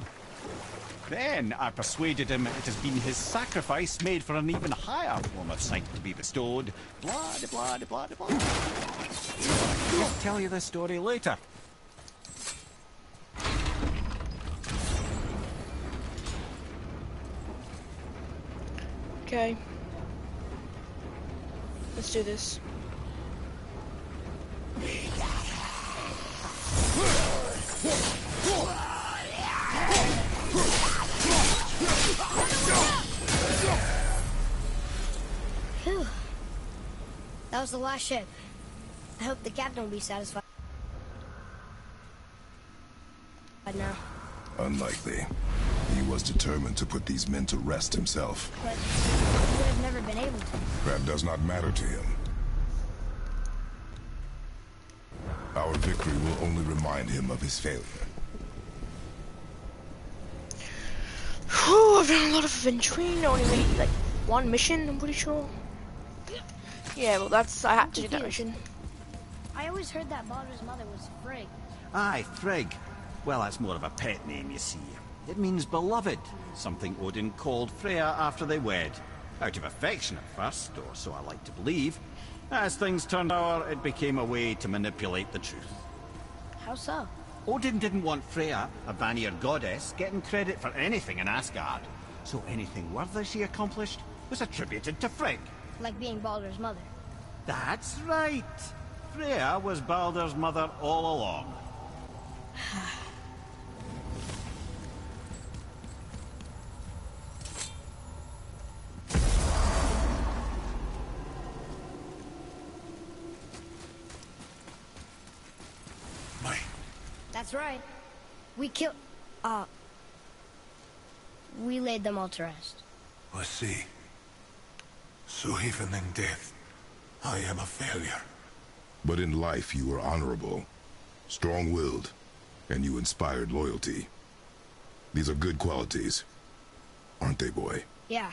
Then I persuaded him it has been his sacrifice made for an even higher form of sight to be bestowed. Blah, de blah, de blah, de blah. I'll tell you this story later. Okay. Let's do this. Phew. That was the last ship. I hope the captain will be satisfied now. Unlikely. He was determined to put these men to rest himself. But he would have never been able to. That does not matter to him. Our victory will only remind him of his failure. Whew, I've done a lot of adventuring, only like one mission, I'm pretty sure. Yeah, well I had to do that mission. I always heard that Baldur's mother was Frigg. Aye, Frigg. Well, that's more of a pet name, you see. It means beloved, something Odin called Freya after they wed. Out of affection at first, or so I like to believe. As things turned out, it became a way to manipulate the truth. How so? Odin didn't want Freya, a Vanir goddess, getting credit for anything in Asgard. So anything worthy she accomplished was attributed to Frigg. Like being Baldur's mother. That's right. Freya was Baldur's mother all along. That's right. We killed... we laid them all to rest. I see. So even in death, I am a failure. But in life you were honorable, strong-willed, and you inspired loyalty. These are good qualities, aren't they, boy? Yeah.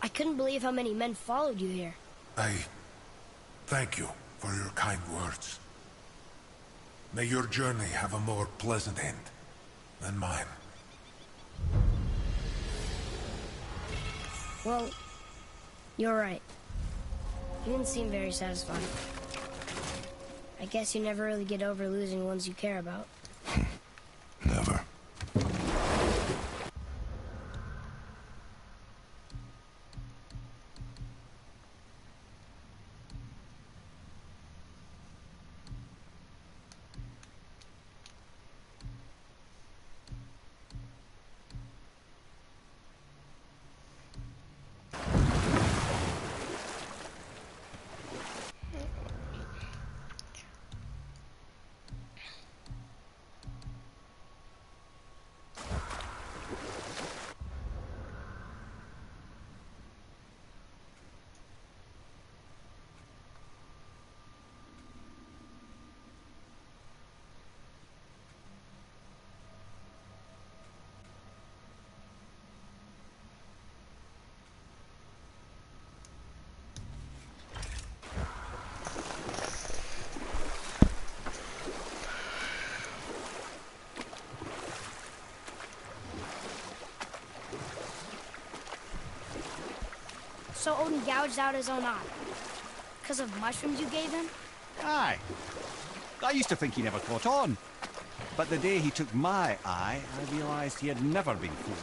I couldn't believe how many men followed you here. I thank you for your kind words. May your journey have a more pleasant end than mine. Well, you're right. You didn't seem very satisfied. I guess you never really get over losing ones you care about. Never. So Odin gouged out his own eye. Because of mushrooms you gave him? Aye. I used to think he never caught on. But the day he took my eye, I realized he had never been fooled.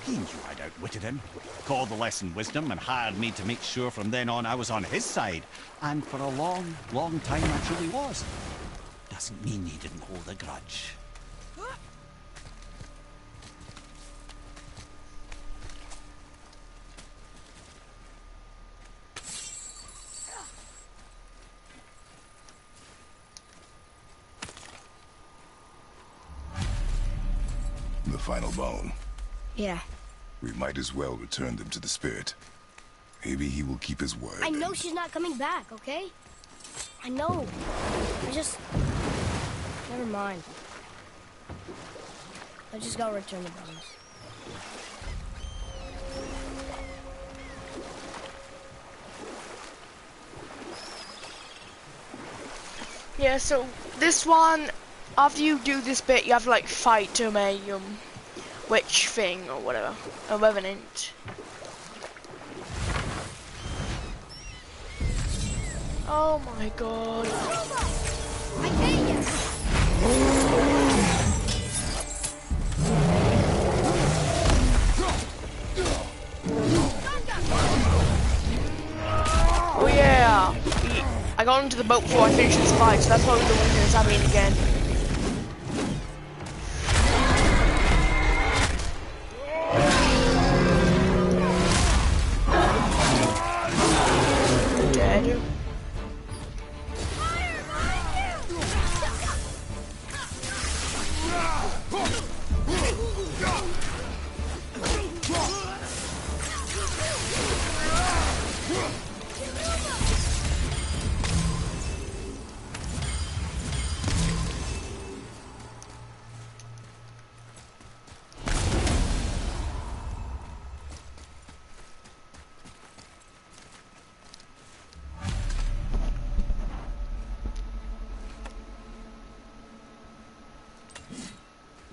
He knew I'd outwitted him, called the lesson wisdom, and hired me to make sure from then on I was on his side. And for a long, long time I truly was. Doesn't mean he didn't hold a grudge. The final bone. Yeah. We might as well return them to the spirit. Maybe he will keep his word. I know she's not coming back, okay? I know. I just... Never mind. Let's just go return the bones. Yeah, so this one, after you do this bit, you have to like fight to a witch thing or whatever, a revenant. Oh my god. I hate you! Oh yeah! I got into the boat before I finished this fight, so that's probably the reason it's happening again. Dead.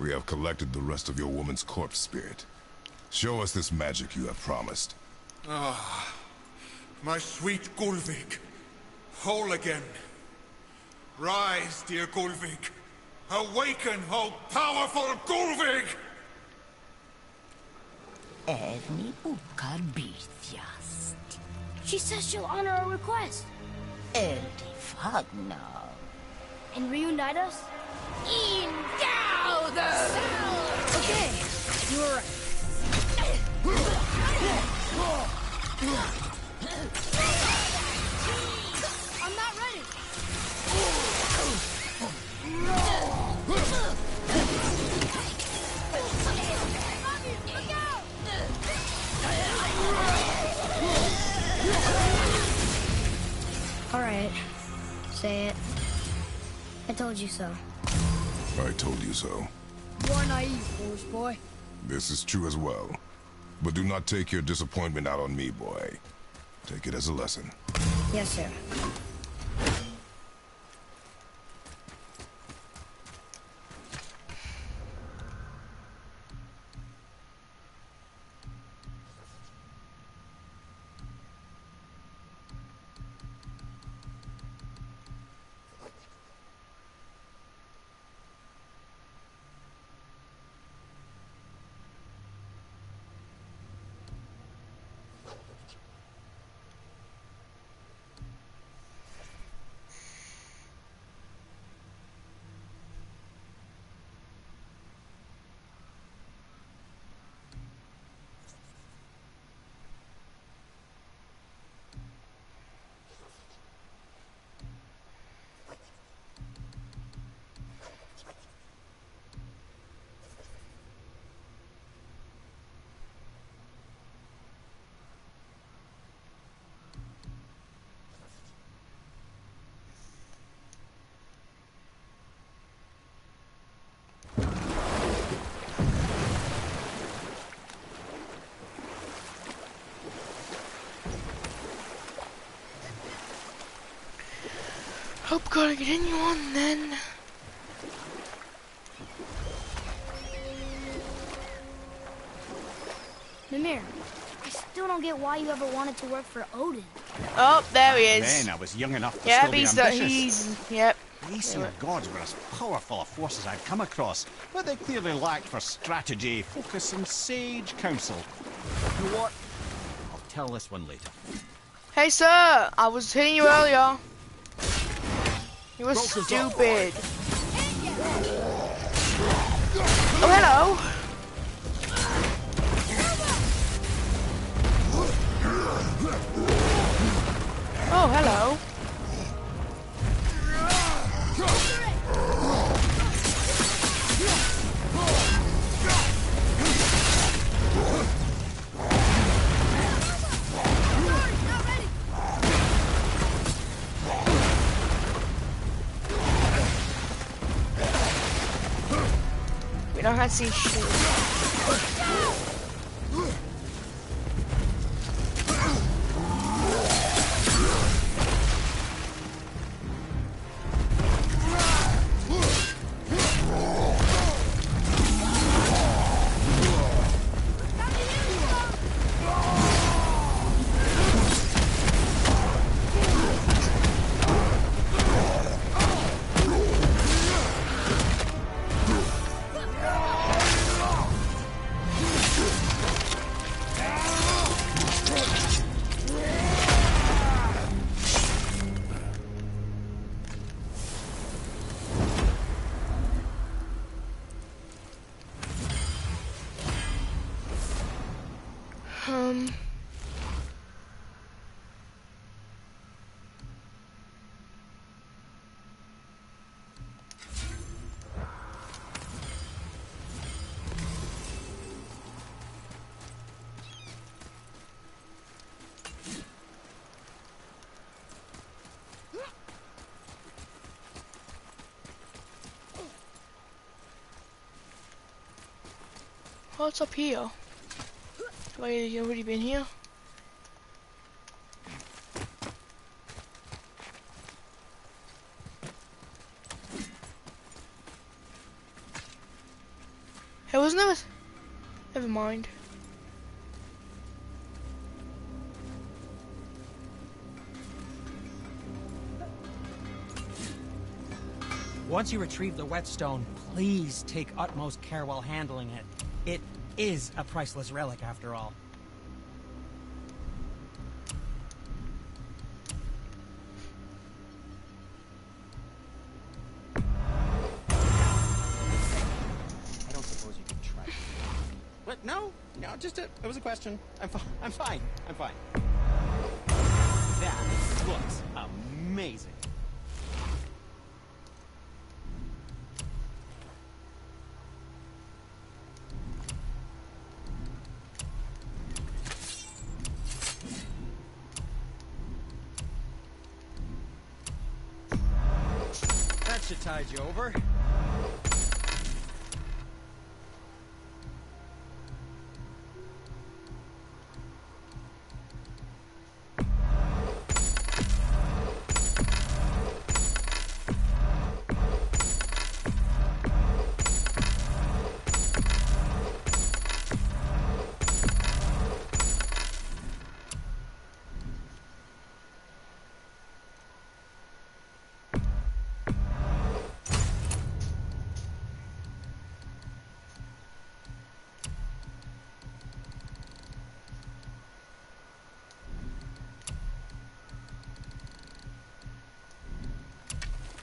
we have collected the rest of your woman's corpse spirit. Show us this magic you have promised. Ah, my sweet Gulvik. Whole again. Rise, dear Gulvik. Awaken, oh powerful Gulvik! Erni ukar bitjast. She says she'll honor our request. Erdi fagna. And reunite us? In Gauder! Okay, you were right. I'm not ready. Look out! All right, say it. I told you so. I told you so. You're naive, foolish boy. This is true as well. But do not take your disappointment out on me, boy. Take it as a lesson. Yes, sir. Hope gotta continue on then. Mimir, I still don't get why you ever wanted to work for Odin. Oh, there he is. Then I was young enough to Yeah, still be ambitious. yep. The Aesir gods were as powerful a force as I'd come across, but they clearly lacked for strategy, focus, and sage counsel. You know what? I'll tell this one later. Hey, sir, I was hitting you earlier. You were stupid. Oh, hello. Oh, hello. We don't have to see shit. What's up here? Have I already been here? wasn't it? Never mind. Once you retrieve the whetstone, please take utmost care while handling it. It is a priceless relic, after all. I don't suppose you could try. What? No, just it was a question. I'm fine. That looks amazing. That should tide you over.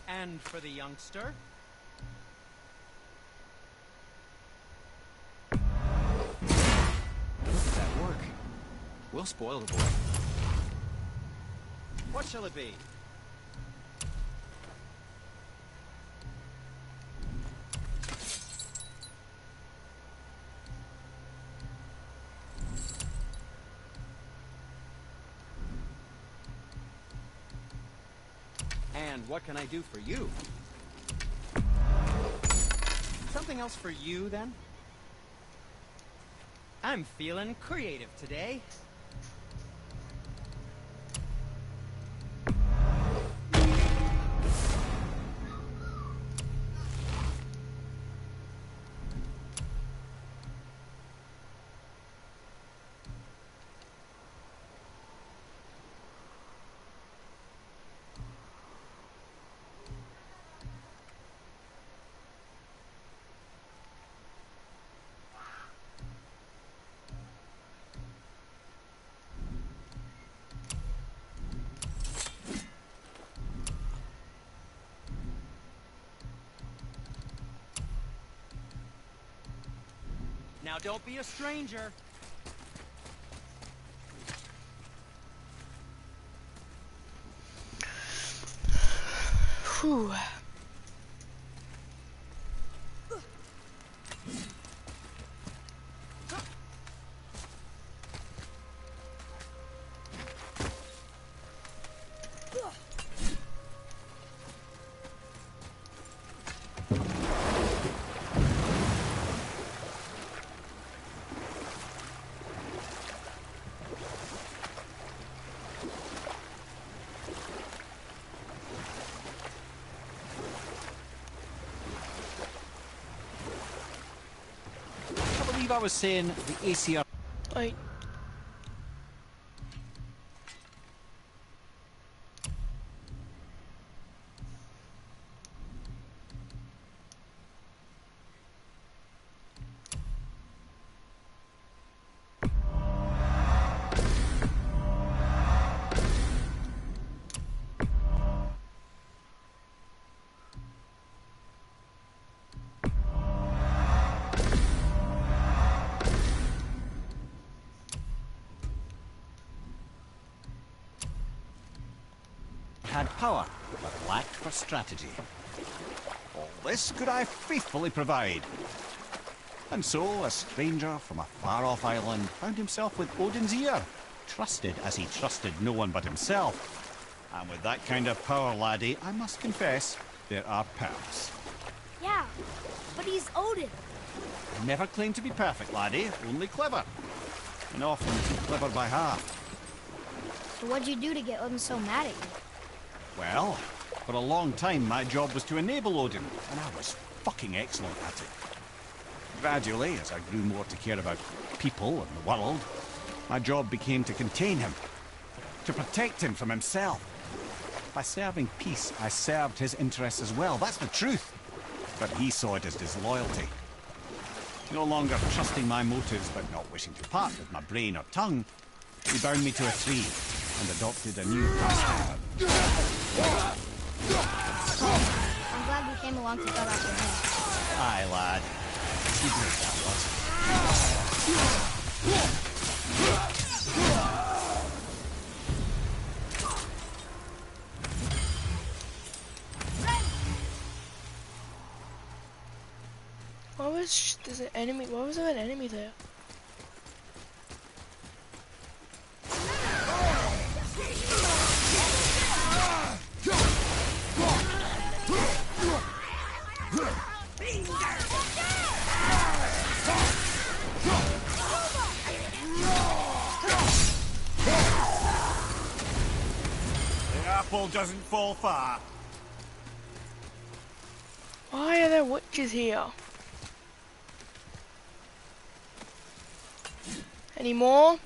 And for the youngster. Look at that work. We'll spoil the boy. What shall it be? And what can I do for you? Something else for you, then? I'm feeling creative today. Now don't be a stranger. Whew. I was saying the ACR. Wait. Had power, but lacked for strategy. All this could I faithfully provide. And so, a stranger from a far-off island found himself with Odin's ear, trusted as he trusted no one but himself. And with that kind of power, laddie, I must confess, there are perks. Yeah, but he's Odin. Never claimed to be perfect, laddie, only clever. And often too clever by half. So what'd you do to get Odin so mad at you? Well, for a long time my job was to enable Odin, and I was fucking excellent at it. Gradually, as I grew more to care about people and the world, my job became to contain him, to protect him from himself. By serving peace, I served his interests as well. That's the truth. But he saw it as disloyalty. No longer trusting my motives, but not wishing to part with my brain or tongue, he bound me to a tree and adopted a new pastime. I'm glad we came along to cut off your head. Aye, lad. You knew that There's an enemy. Why was there an enemy there? The apple doesn't fall far. Why are there witches here? Any more?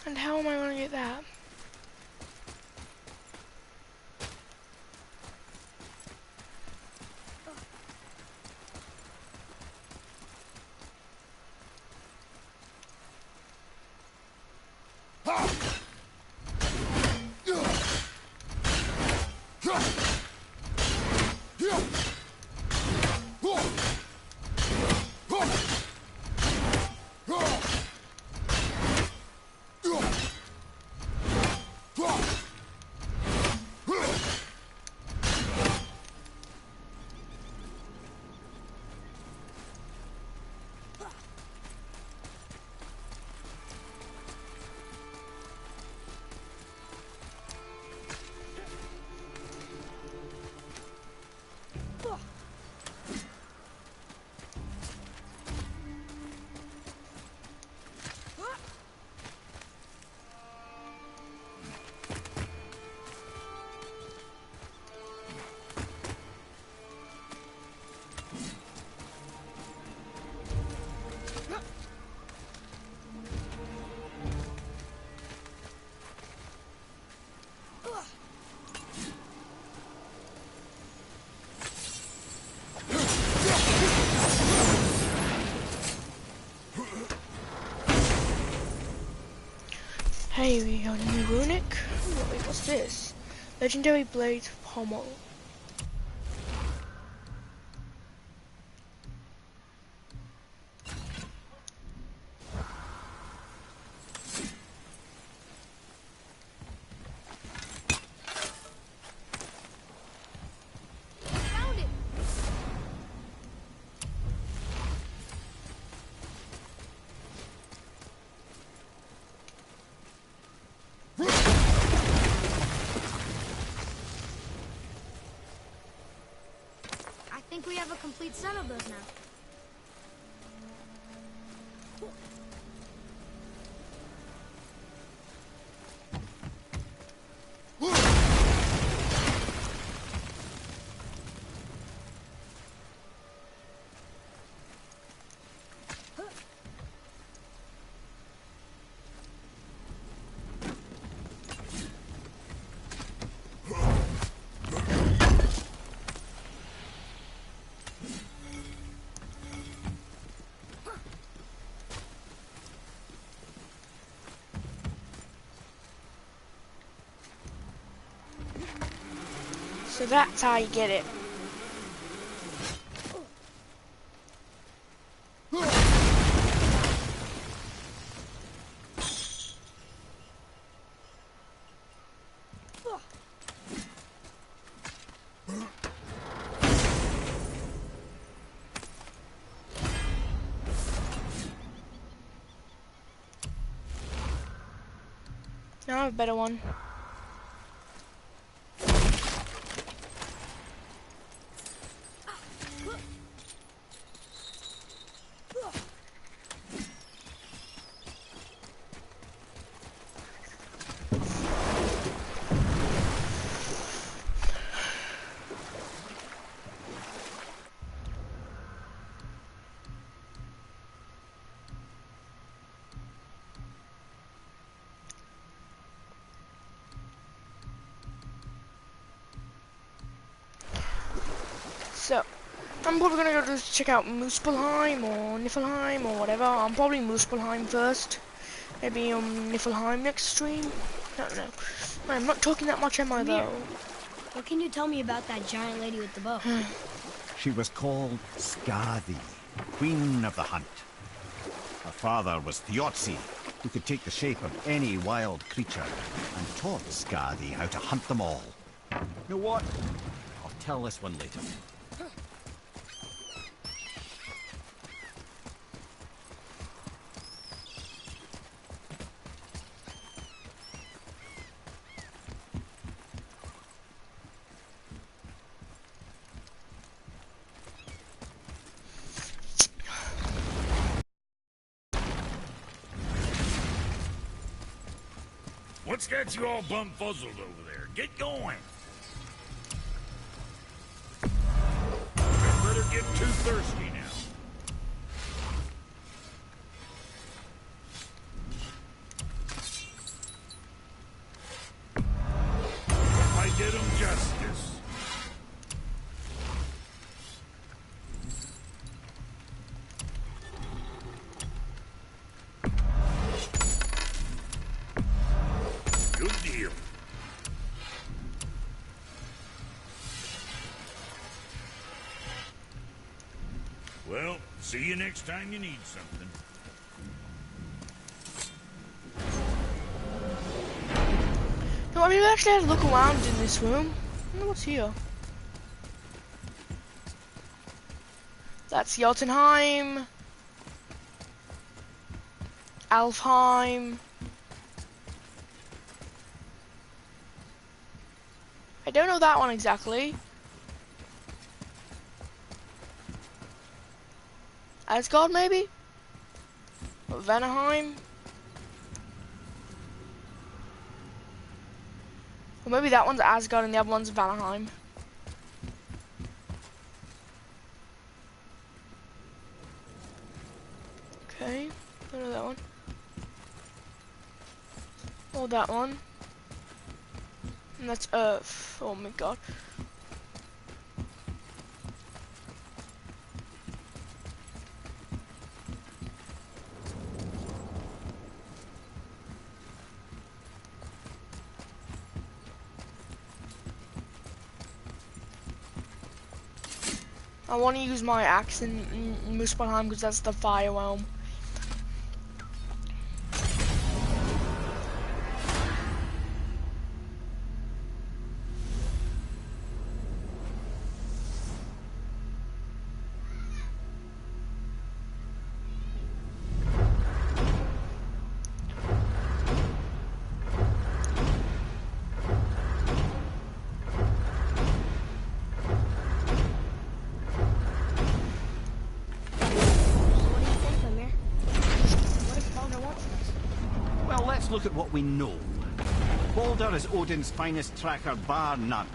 And how am I going to get that? Hey, we got a new runic. Wait, what's this? Legendary blade pommel. Found it! I think we have a complete set of those now. So that's how you get it. Now I have a better one. So, I'm probably gonna go just check out Muspelheim or Niflheim or whatever. I'm probably Muspelheim first. Maybe Niflheim next stream. I don't know. I'm not talking that much, am I, though? What can you tell me about that giant lady with the bow? She was called Skadi, Queen of the Hunt. Her father was Thiotzi, who could take the shape of any wild creature, and taught Skadi how to hunt them all. You know what? I'll tell this one later. What's got you all bum-fuzzled over there? Get going! I better get too thirsty now. I did him justice. Good deal. Well, see you next time you need something. No, I mean, we actually had to look around in this room. I wonder what's here. That's Jotunheim. Alfheim. I don't know that one exactly. Asgard, maybe? Or Vanaheim? Or maybe that one's Asgard and the other one's Vanaheim. Okay, I know that one. Or that one. And that's Earth. Oh my god. I want to use my axe in Muspelheim because that's the fire realm. Look at what we know. Baldur is Odin's finest tracker bar none.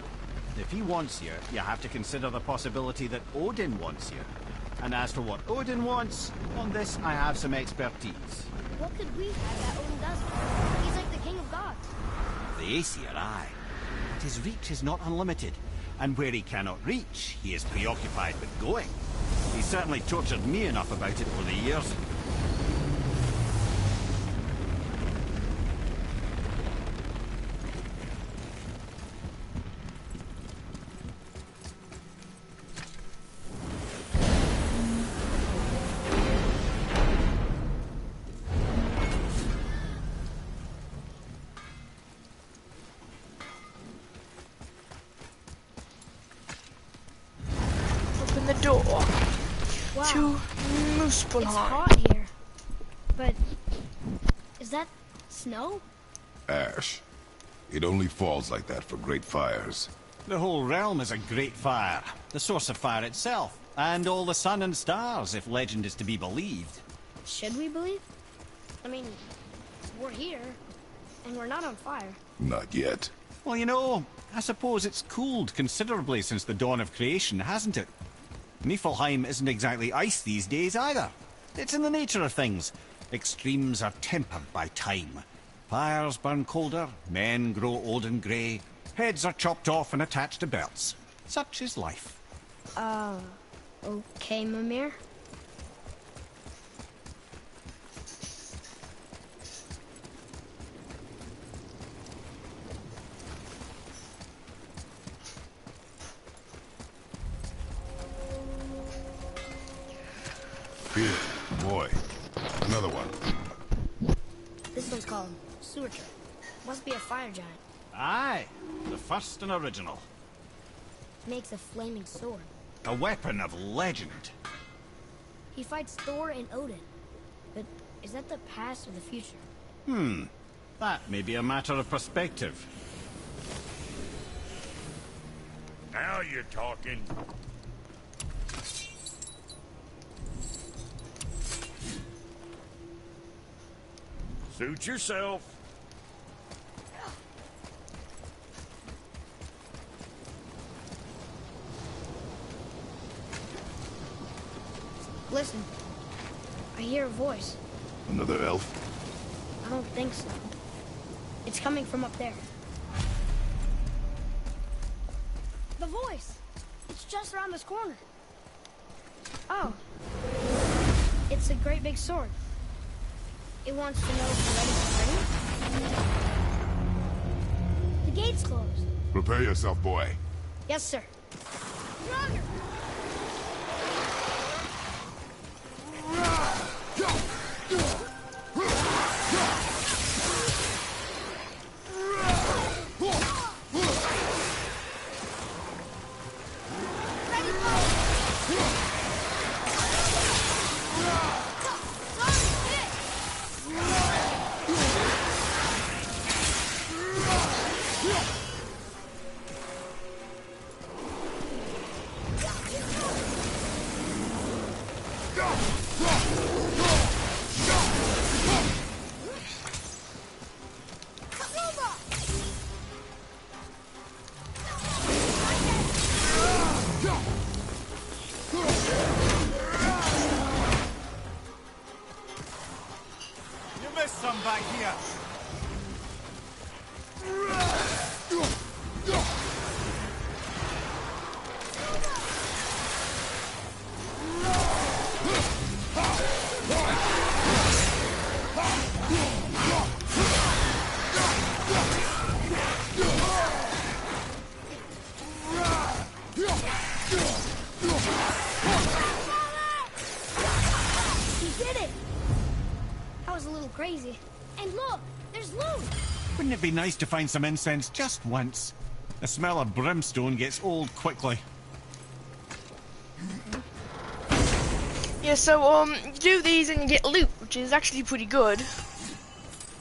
If he wants you, you have to consider the possibility that Odin wants you. And as for what Odin wants, on this I have some expertise. What could we have that Odin doesn't? He's like the king of gods. The Aesir, aye. But his reach is not unlimited. And where he cannot reach, he is preoccupied with going. He's certainly tortured me enough about it over the years. To Muspelheim. It's hot here. But is that snow? Ash. It only falls like that for great fires. The whole realm is a great fire. The source of fire itself. And all the sun and stars, if legend is to be believed. Should we believe? I mean, we're here, and we're not on fire. Not yet. Well, you know, I suppose it's cooled considerably since the dawn of creation, hasn't it? Niflheim isn't exactly ice these days either. It's in the nature of things. Extremes are tempered by time. Fires burn colder, men grow old and grey, heads are chopped off and attached to belts. Such is life. Okay, Mimir. Here, boy. Another one. This one's called Surtur. Must be a fire giant. Aye, the first and original. Makes a flaming sword. A weapon of legend. He fights Thor and Odin. But is that the past or the future? That may be a matter of perspective. Now you're talking. Suit yourself. Listen. I hear a voice. Another elf? I don't think so. It's coming from up there. The voice! It's just around this corner. Oh. It's a great big sword. It wants to know if we're ready to fight. The gate's closed. Prepare yourself, boy. Yes, sir. Roger! Some back here. Crazy. And look, there's loot! Wouldn't it be nice to find some incense just once? The smell of brimstone gets old quickly. Yeah, so, you do these and you get loot, which is actually pretty good.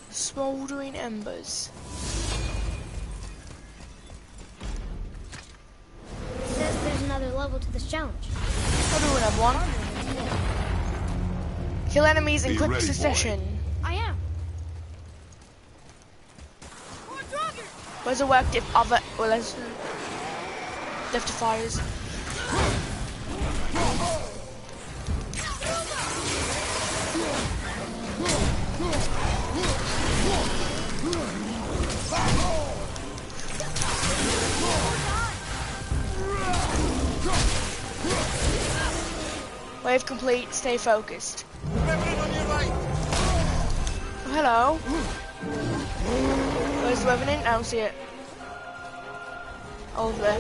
Smoldering embers. It says there's another level to this challenge. I'll do another one. Kill enemies in quick ready, succession. I am. Where's the work if other left to fires? Wave complete, stay focused. Oh, hello. Where's the weapon in? I don't see it. Over there.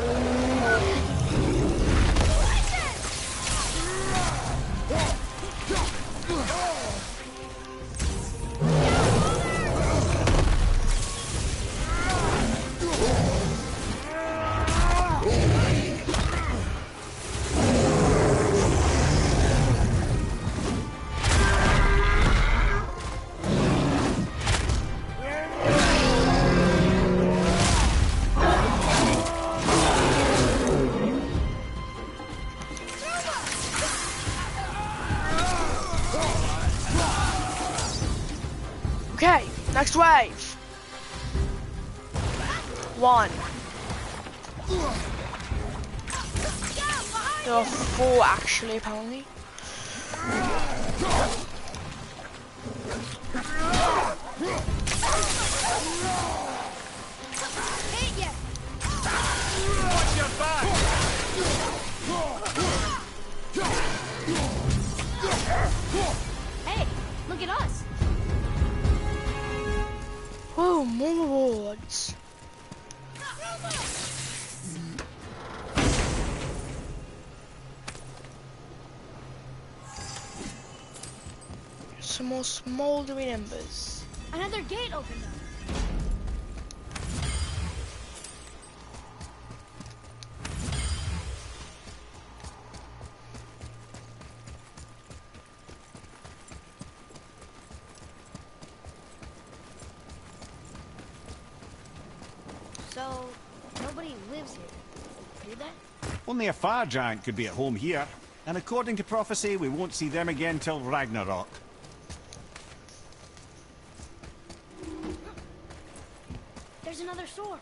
Okay, next wave. 1. There are 4 actually, apparently. Hit ya! Watch your back! Some more smoldering embers. Another gate opened up. So, nobody lives here, do they? Only a fire giant could be at home here. And according to prophecy, we won't see them again till Ragnarok. There's another sword.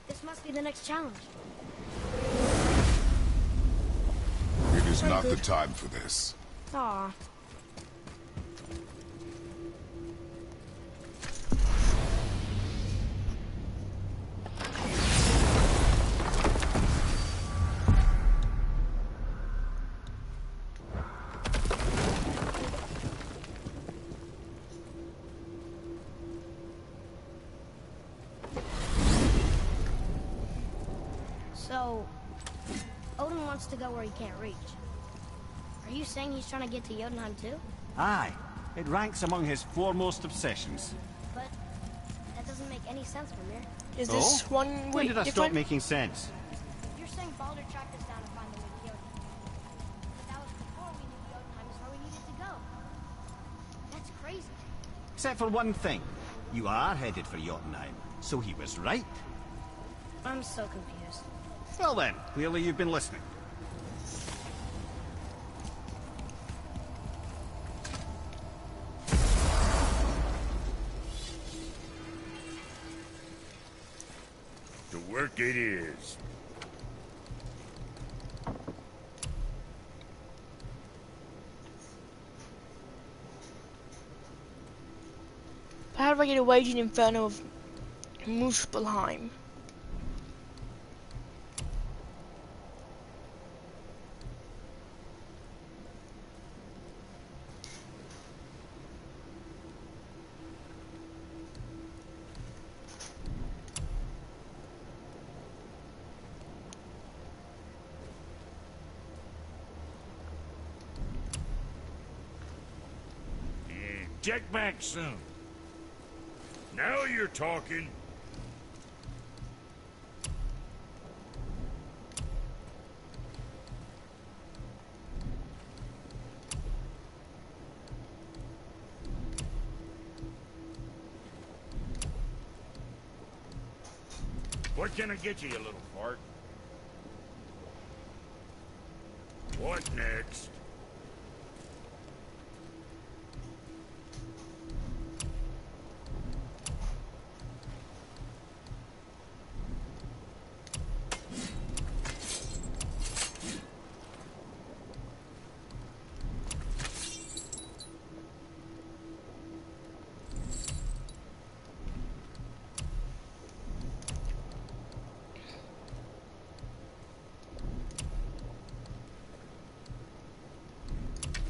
This must be the next challenge. It is not the time for this. Aw. So, Odin wants to go where he can't reach. Are you saying he's trying to get to Jotunheim too? Aye. It ranks among his foremost obsessions. But that doesn't make any sense, Mimir. Is this one When way did I different? stop making sense? You're saying Baldur tracked us down to find the way to Jotunheim. But that was before we knew Jotunheim is where we needed to go. That's crazy. Except for one thing. You are headed for Jotunheim, so he was right. I'm so confused. Well then, clearly you've been listening. To work it is. How do I get a waging inferno of Muspelheim? Check back soon. Now you're talking. What can I get you, you little fart? What next?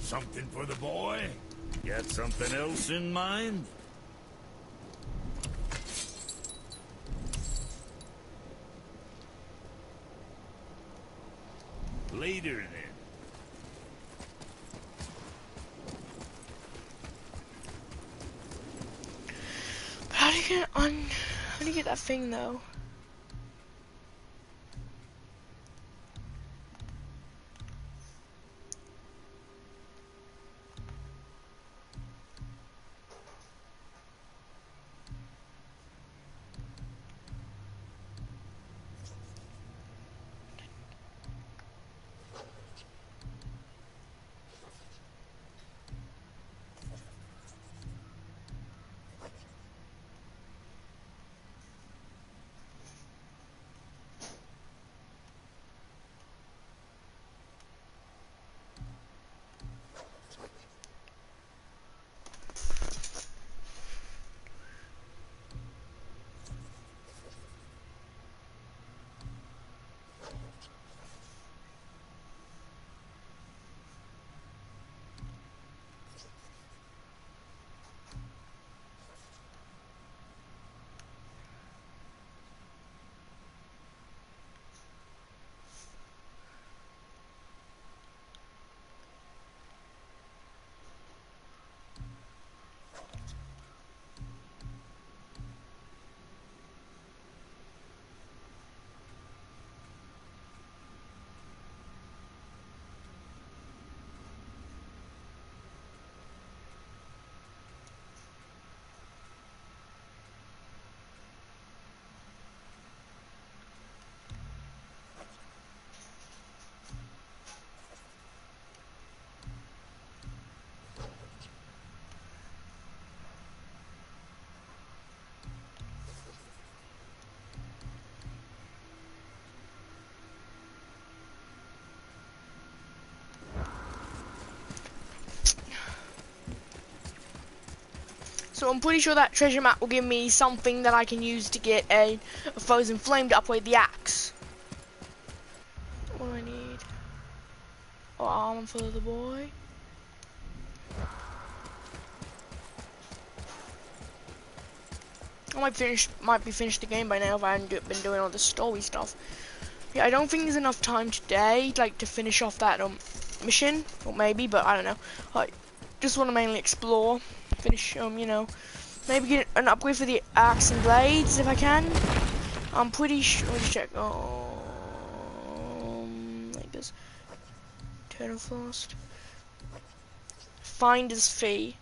Something for the boy? Got something else in mind? Later, then. How do you get that thing though? So I'm pretty sure that treasure map will give me something that I can use to get a frozen flame to upgrade the axe. What do I need? Oh, armor for the boy. I might be finished the game by now if I hadn't been doing all the story stuff. Yeah, I don't think there's enough time today, like, to finish off that mission, or maybe, but I don't know. I just want to mainly explore, finish, you know, maybe get an upgrade for the axe and blades if I can. I'm pretty sure. Let me check. Like this. Eternal Frost. Finder's fee.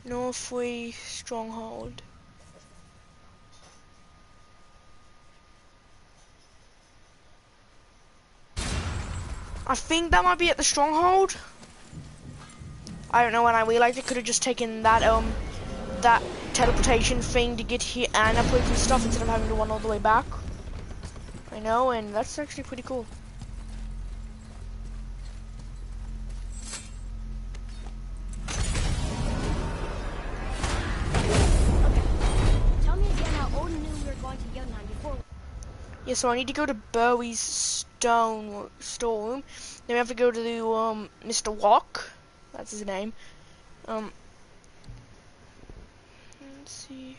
Northway Stronghold. I think that might be at the Stronghold. I don't know when I realized it. Could have just taken that that teleportation thing to get here and upgrade some stuff instead of having to run all the way back. I know, and that's actually pretty cool. Yeah, so I need to go to Bowie's storeroom. Then we have to go to the, Mr. Walk. That's his name. Let's see.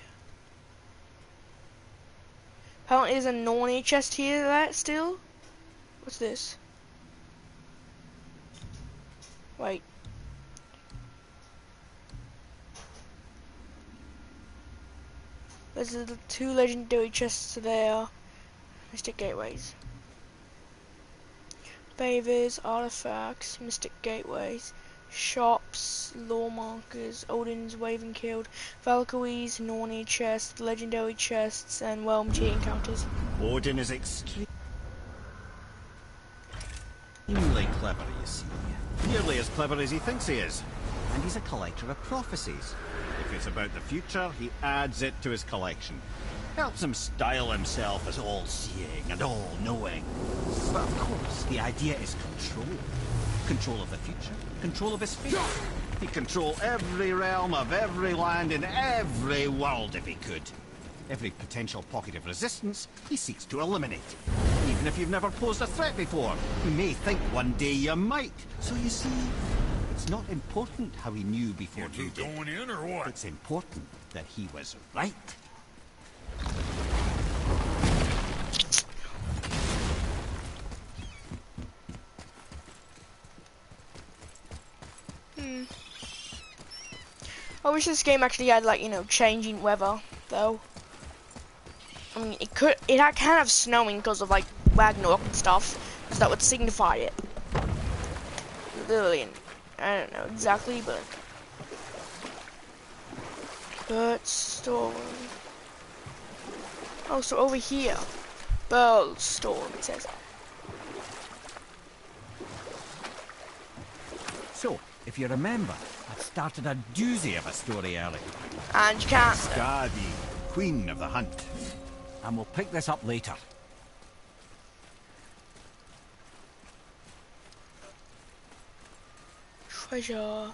Apparently there's a Norny chest here, that still? What's this? Wait. There's the 2 legendary chests there. Mystic Gateways. Bathers, artifacts, Mystic Gateways, shops, lore markers, Odin's Waving Killed, Valkyries, Norny chests, legendary chests, and Realm Tea encounters. Odin is extremely clever, you see. Nearly as clever as he thinks he is. And he's a collector of prophecies. If it's about the future, he adds it to his collection. Helps him style himself as all-seeing and all-knowing. But of course, the idea is control. Control of the future, control of his fate. He'd control every realm of every land in every world if he could. Every potential pocket of resistance, he seeks to eliminate. Even if you've never posed a threat before, he may think one day you might. So you see, it's not important how he knew before you did. Going in or what? It's important that he was right. I wish this game actually had, like, you know, changing weather, though. I mean, it can have snowing because of, like, Ragnarok and stuff, because that would signify it. Literally, I don't know exactly, but storm. Oh, so over here, Burl Storm, it says. So, if you remember, I started a doozy of a story earlier. And you can't. Skadi, Queen of the Hunt. And we'll pick this up later. Treasure.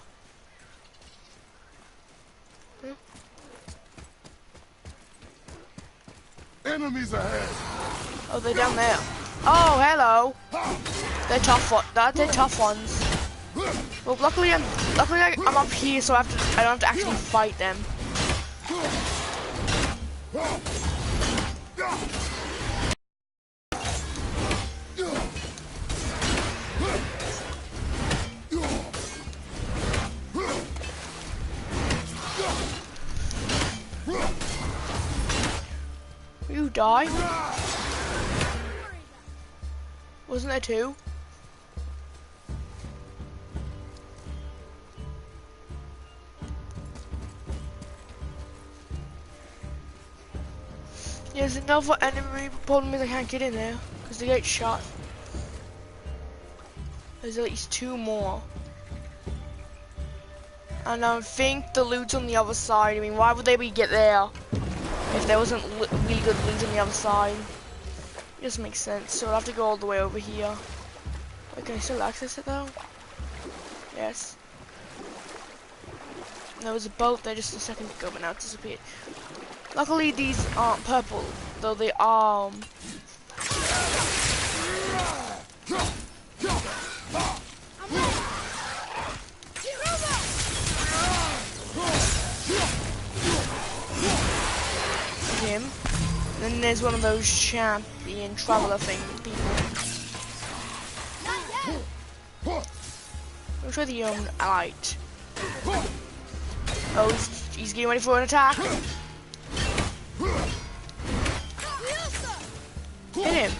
Enemies ahead. Oh, they're down there. Oh, hello. They're tough. They're tough ones. Well, luckily I'm up here, so I don't have to actually fight them. You die? Wasn't there 2? There's another enemy, problem is I can't get in there, because the gate's shut. There's at least 2 more. And I think the loot's on the other side. I mean, why would they get there if there wasn't really good loot on the other side? It doesn't make sense. So I'll have to go all the way over here. Wait, can I still access it though? Yes. There was a boat there just a second ago, but now it disappeared. Luckily, these aren't purple, though they are. Him. Then there's one of those champion traveler thing people. I'm sure the allied. Oh, he's getting ready for an attack. Hit him.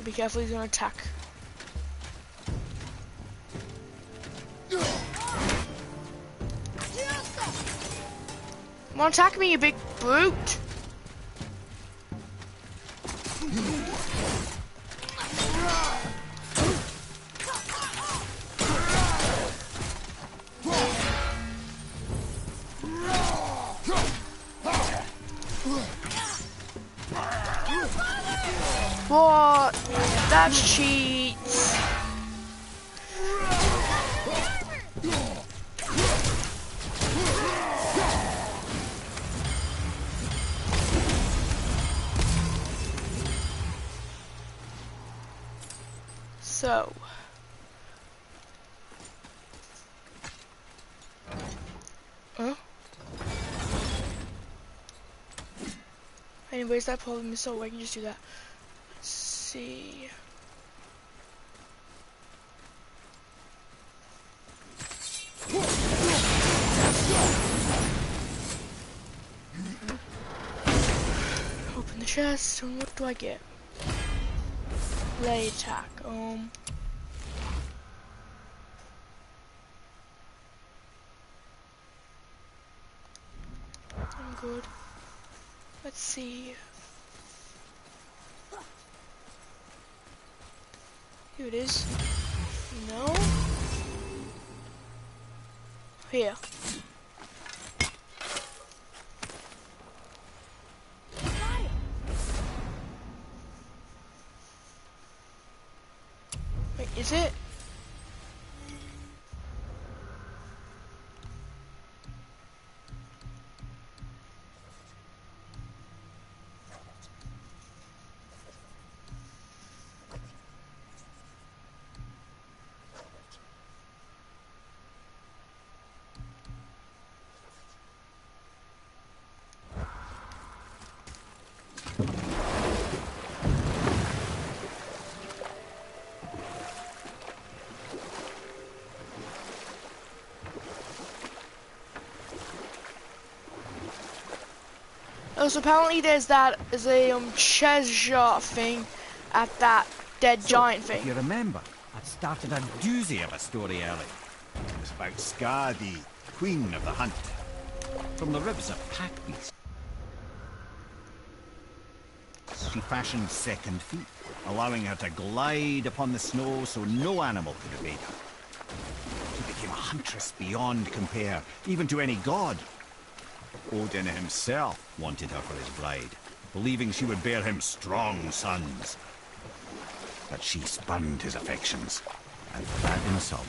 Be careful, he's gonna attack. Come on, attack me, you big brute! What? That's cheats. So. Huh? Anyways, that problem is so I can just do that. Let's see. Open the chest, and what do I get? Lay attack. I'm good. Let's see. Here it is. No. Here. Wait, is it? Oh, so apparently there's a treasure thing at that dead giant thing. You remember, I'd started a doozy of a story early. It was about Skadi, queen of the hunt. From the ribs of pack beasts, she fashioned second feet, allowing her to glide upon the snow so no animal could evade her. She became a huntress beyond compare, even to any god. Odin himself wanted her for his bride, believing she would bear him strong sons. But she spurned his affections, and for that insult,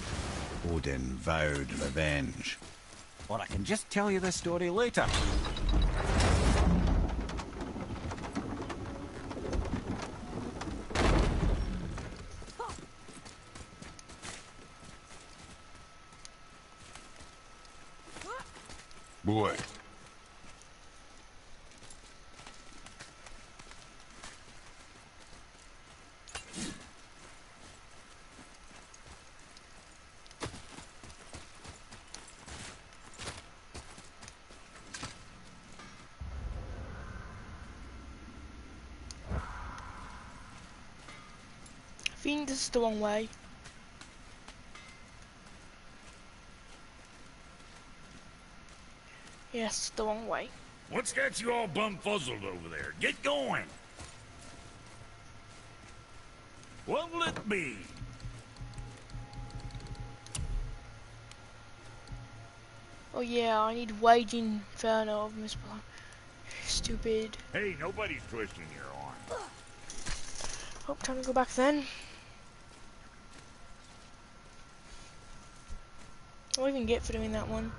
Odin vowed revenge. Or I can just tell you this story later. Boy. I think this is the wrong way. Yes, the wrong way. What's got you all bumfuzzled over there? Get going! What'll it be? Oh yeah, I need Wage Inferno of Muspelheim. Stupid. Hey, nobody's twisting your arm. Oh, time to go back then. What do I even get for doing that one?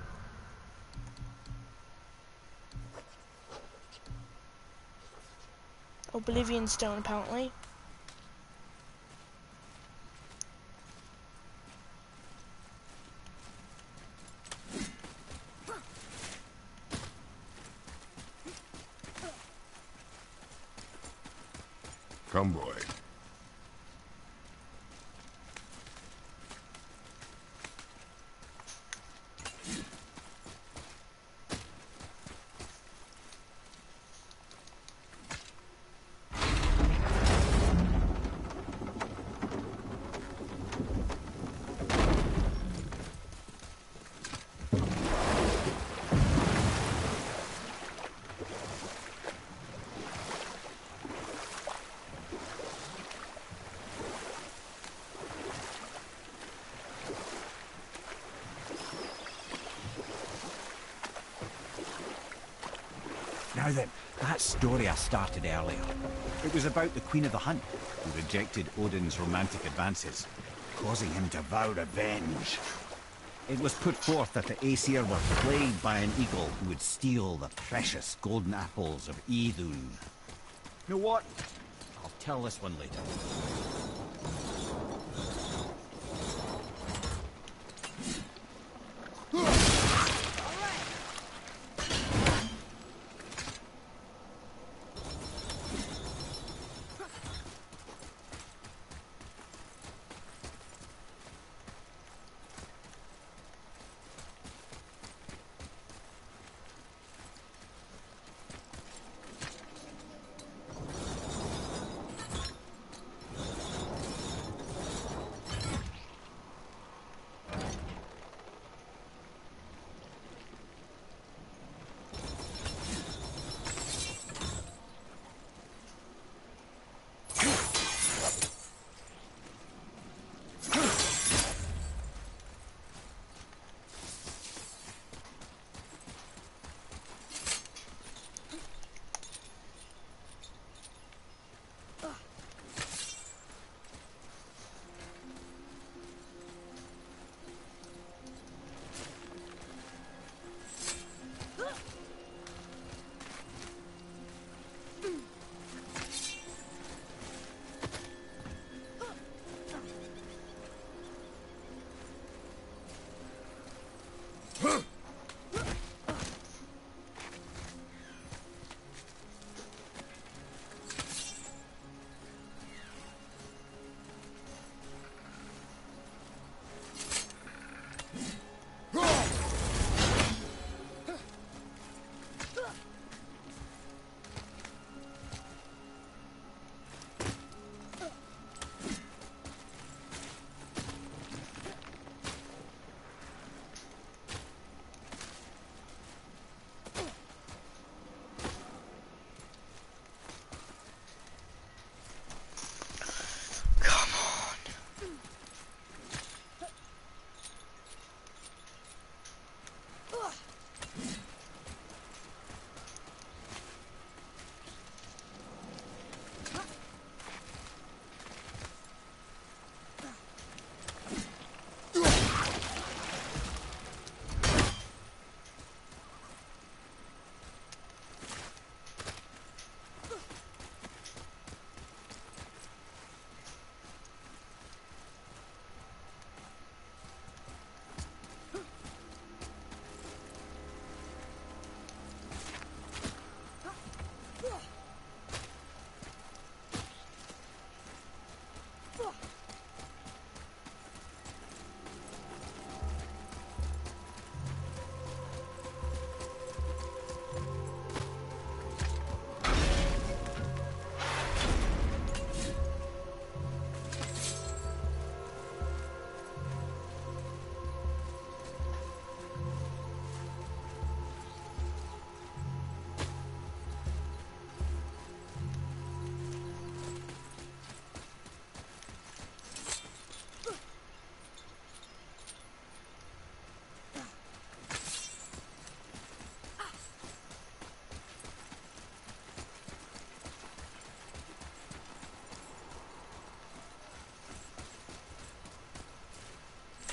Oblivion Stone, apparently. Come, boy. Now then, that story I started earlier, it was about the Queen of the Hunt, who rejected Odin's romantic advances, causing him to vow revenge. It was put forth that the Aesir were plagued by an eagle who would steal the precious golden apples of Idun. You know what? I'll tell this one later.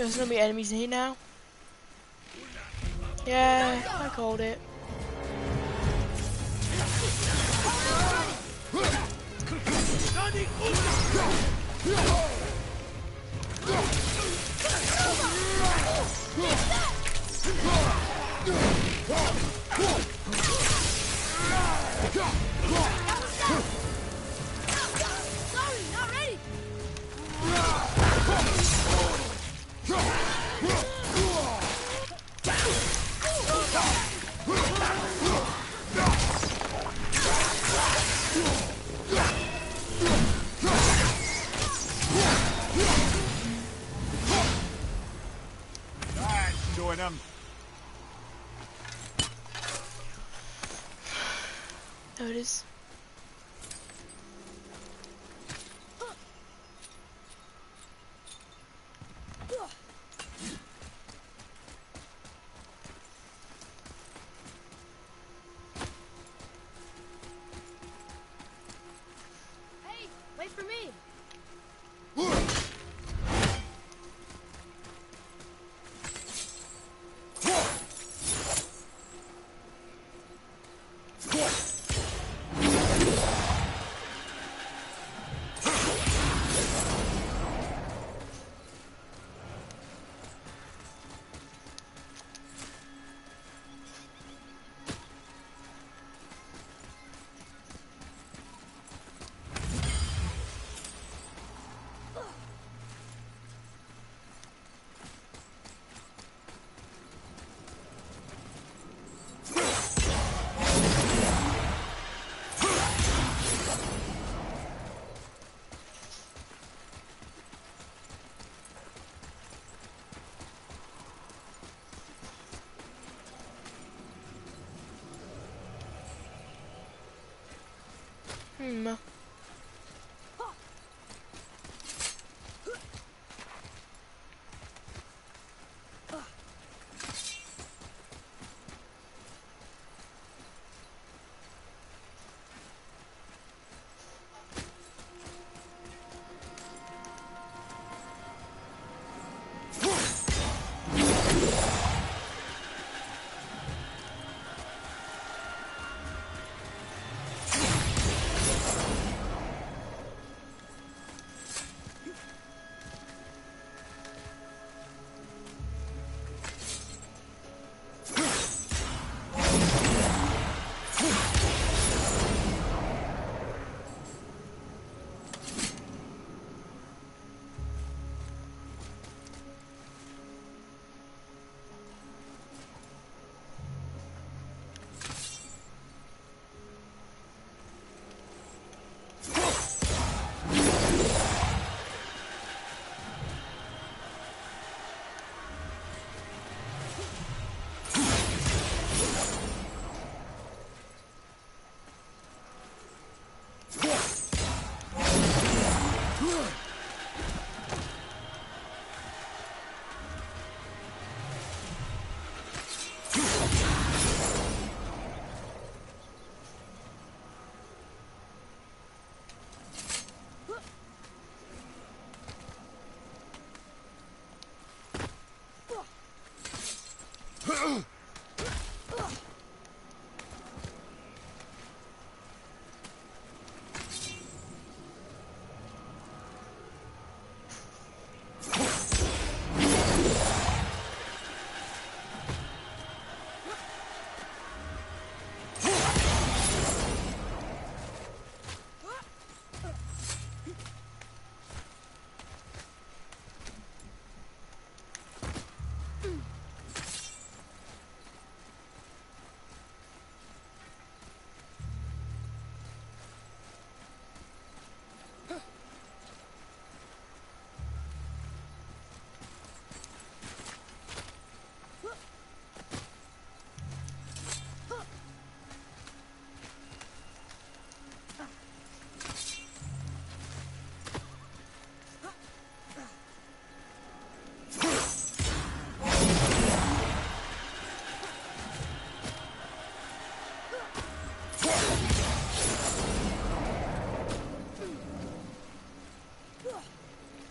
There's gonna be enemies in here now. Yeah, I called it. Sorry, not ready. Showing him. There it is. Hey, wait for me.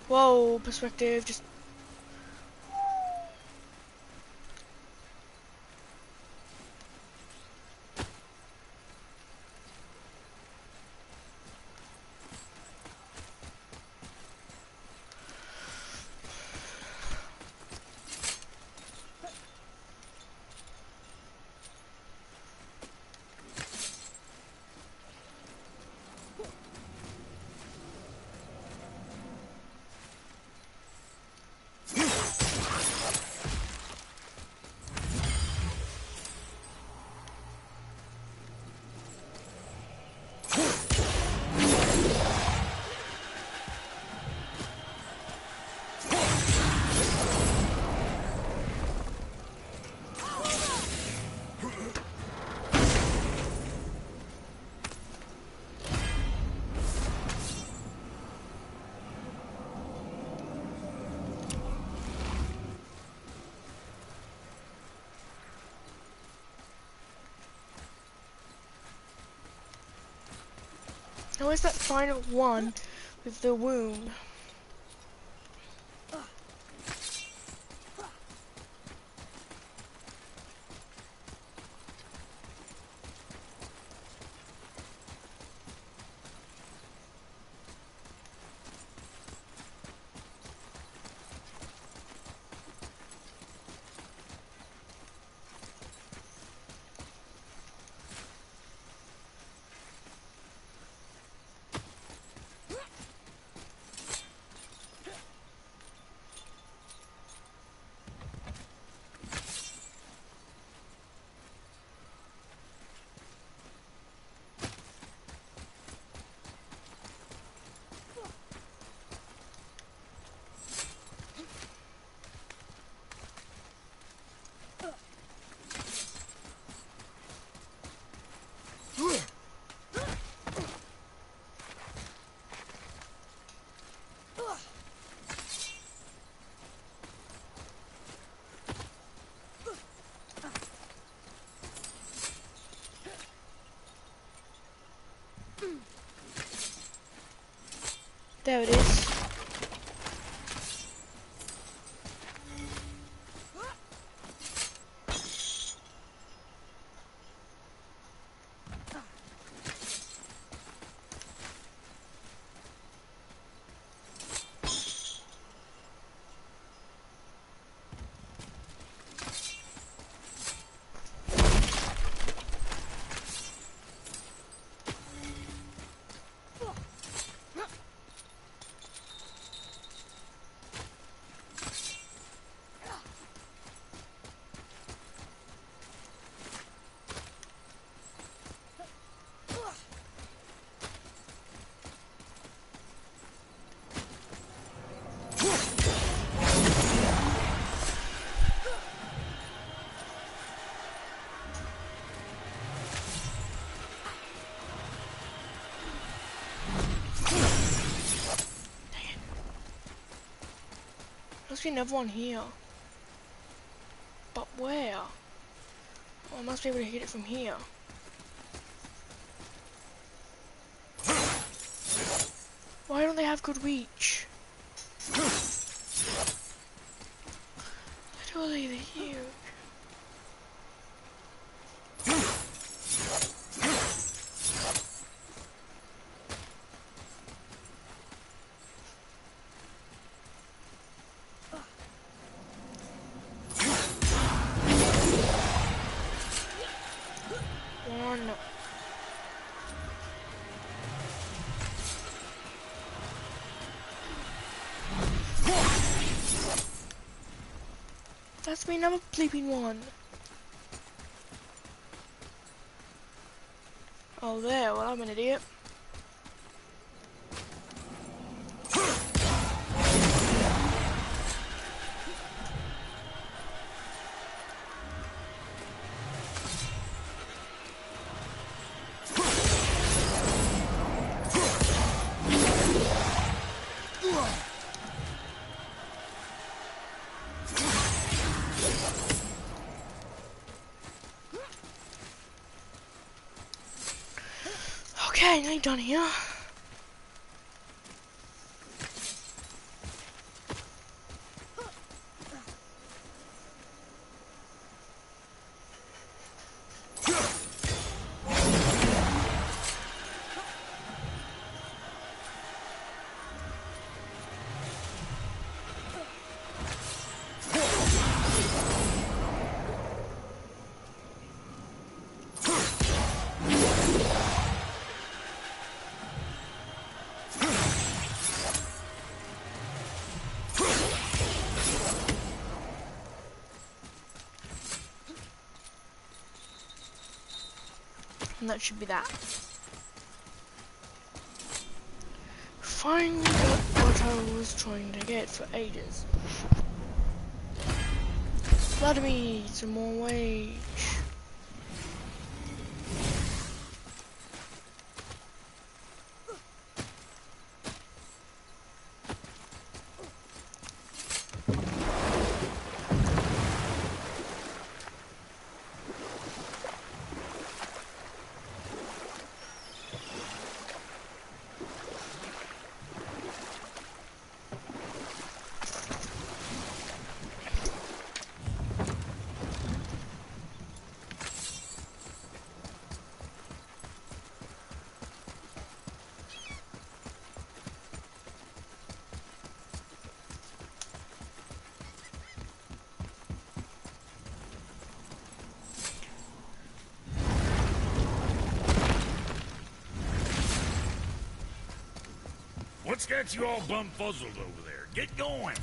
Whoa, perspective, just... Now where's that final one with the wound? There it is. Must be another one here. But where? Oh, I must be able to hit it from here. Why don't they have good reach? Literally, they're huge. That's me, another bleeping one. Oh, there. Well, I'm an idiot. Okay, now you're done here. And that should be that. Find what I was trying to get for ages. Let me eat some more wage. What's got you all bumfuzzled over there? Get going!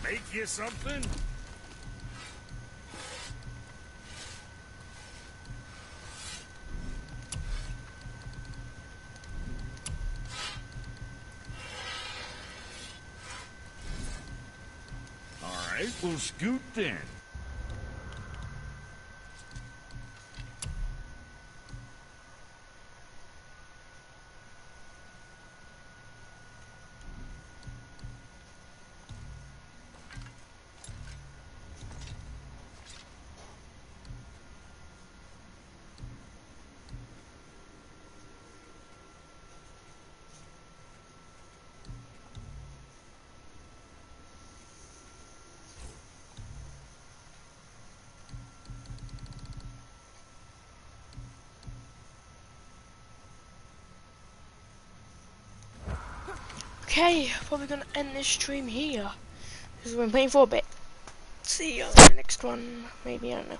Make you something? All right, we'll scoot then. Okay, probably gonna end this stream here because we've been playing for a bit. See you on the next one, maybe, I don't know.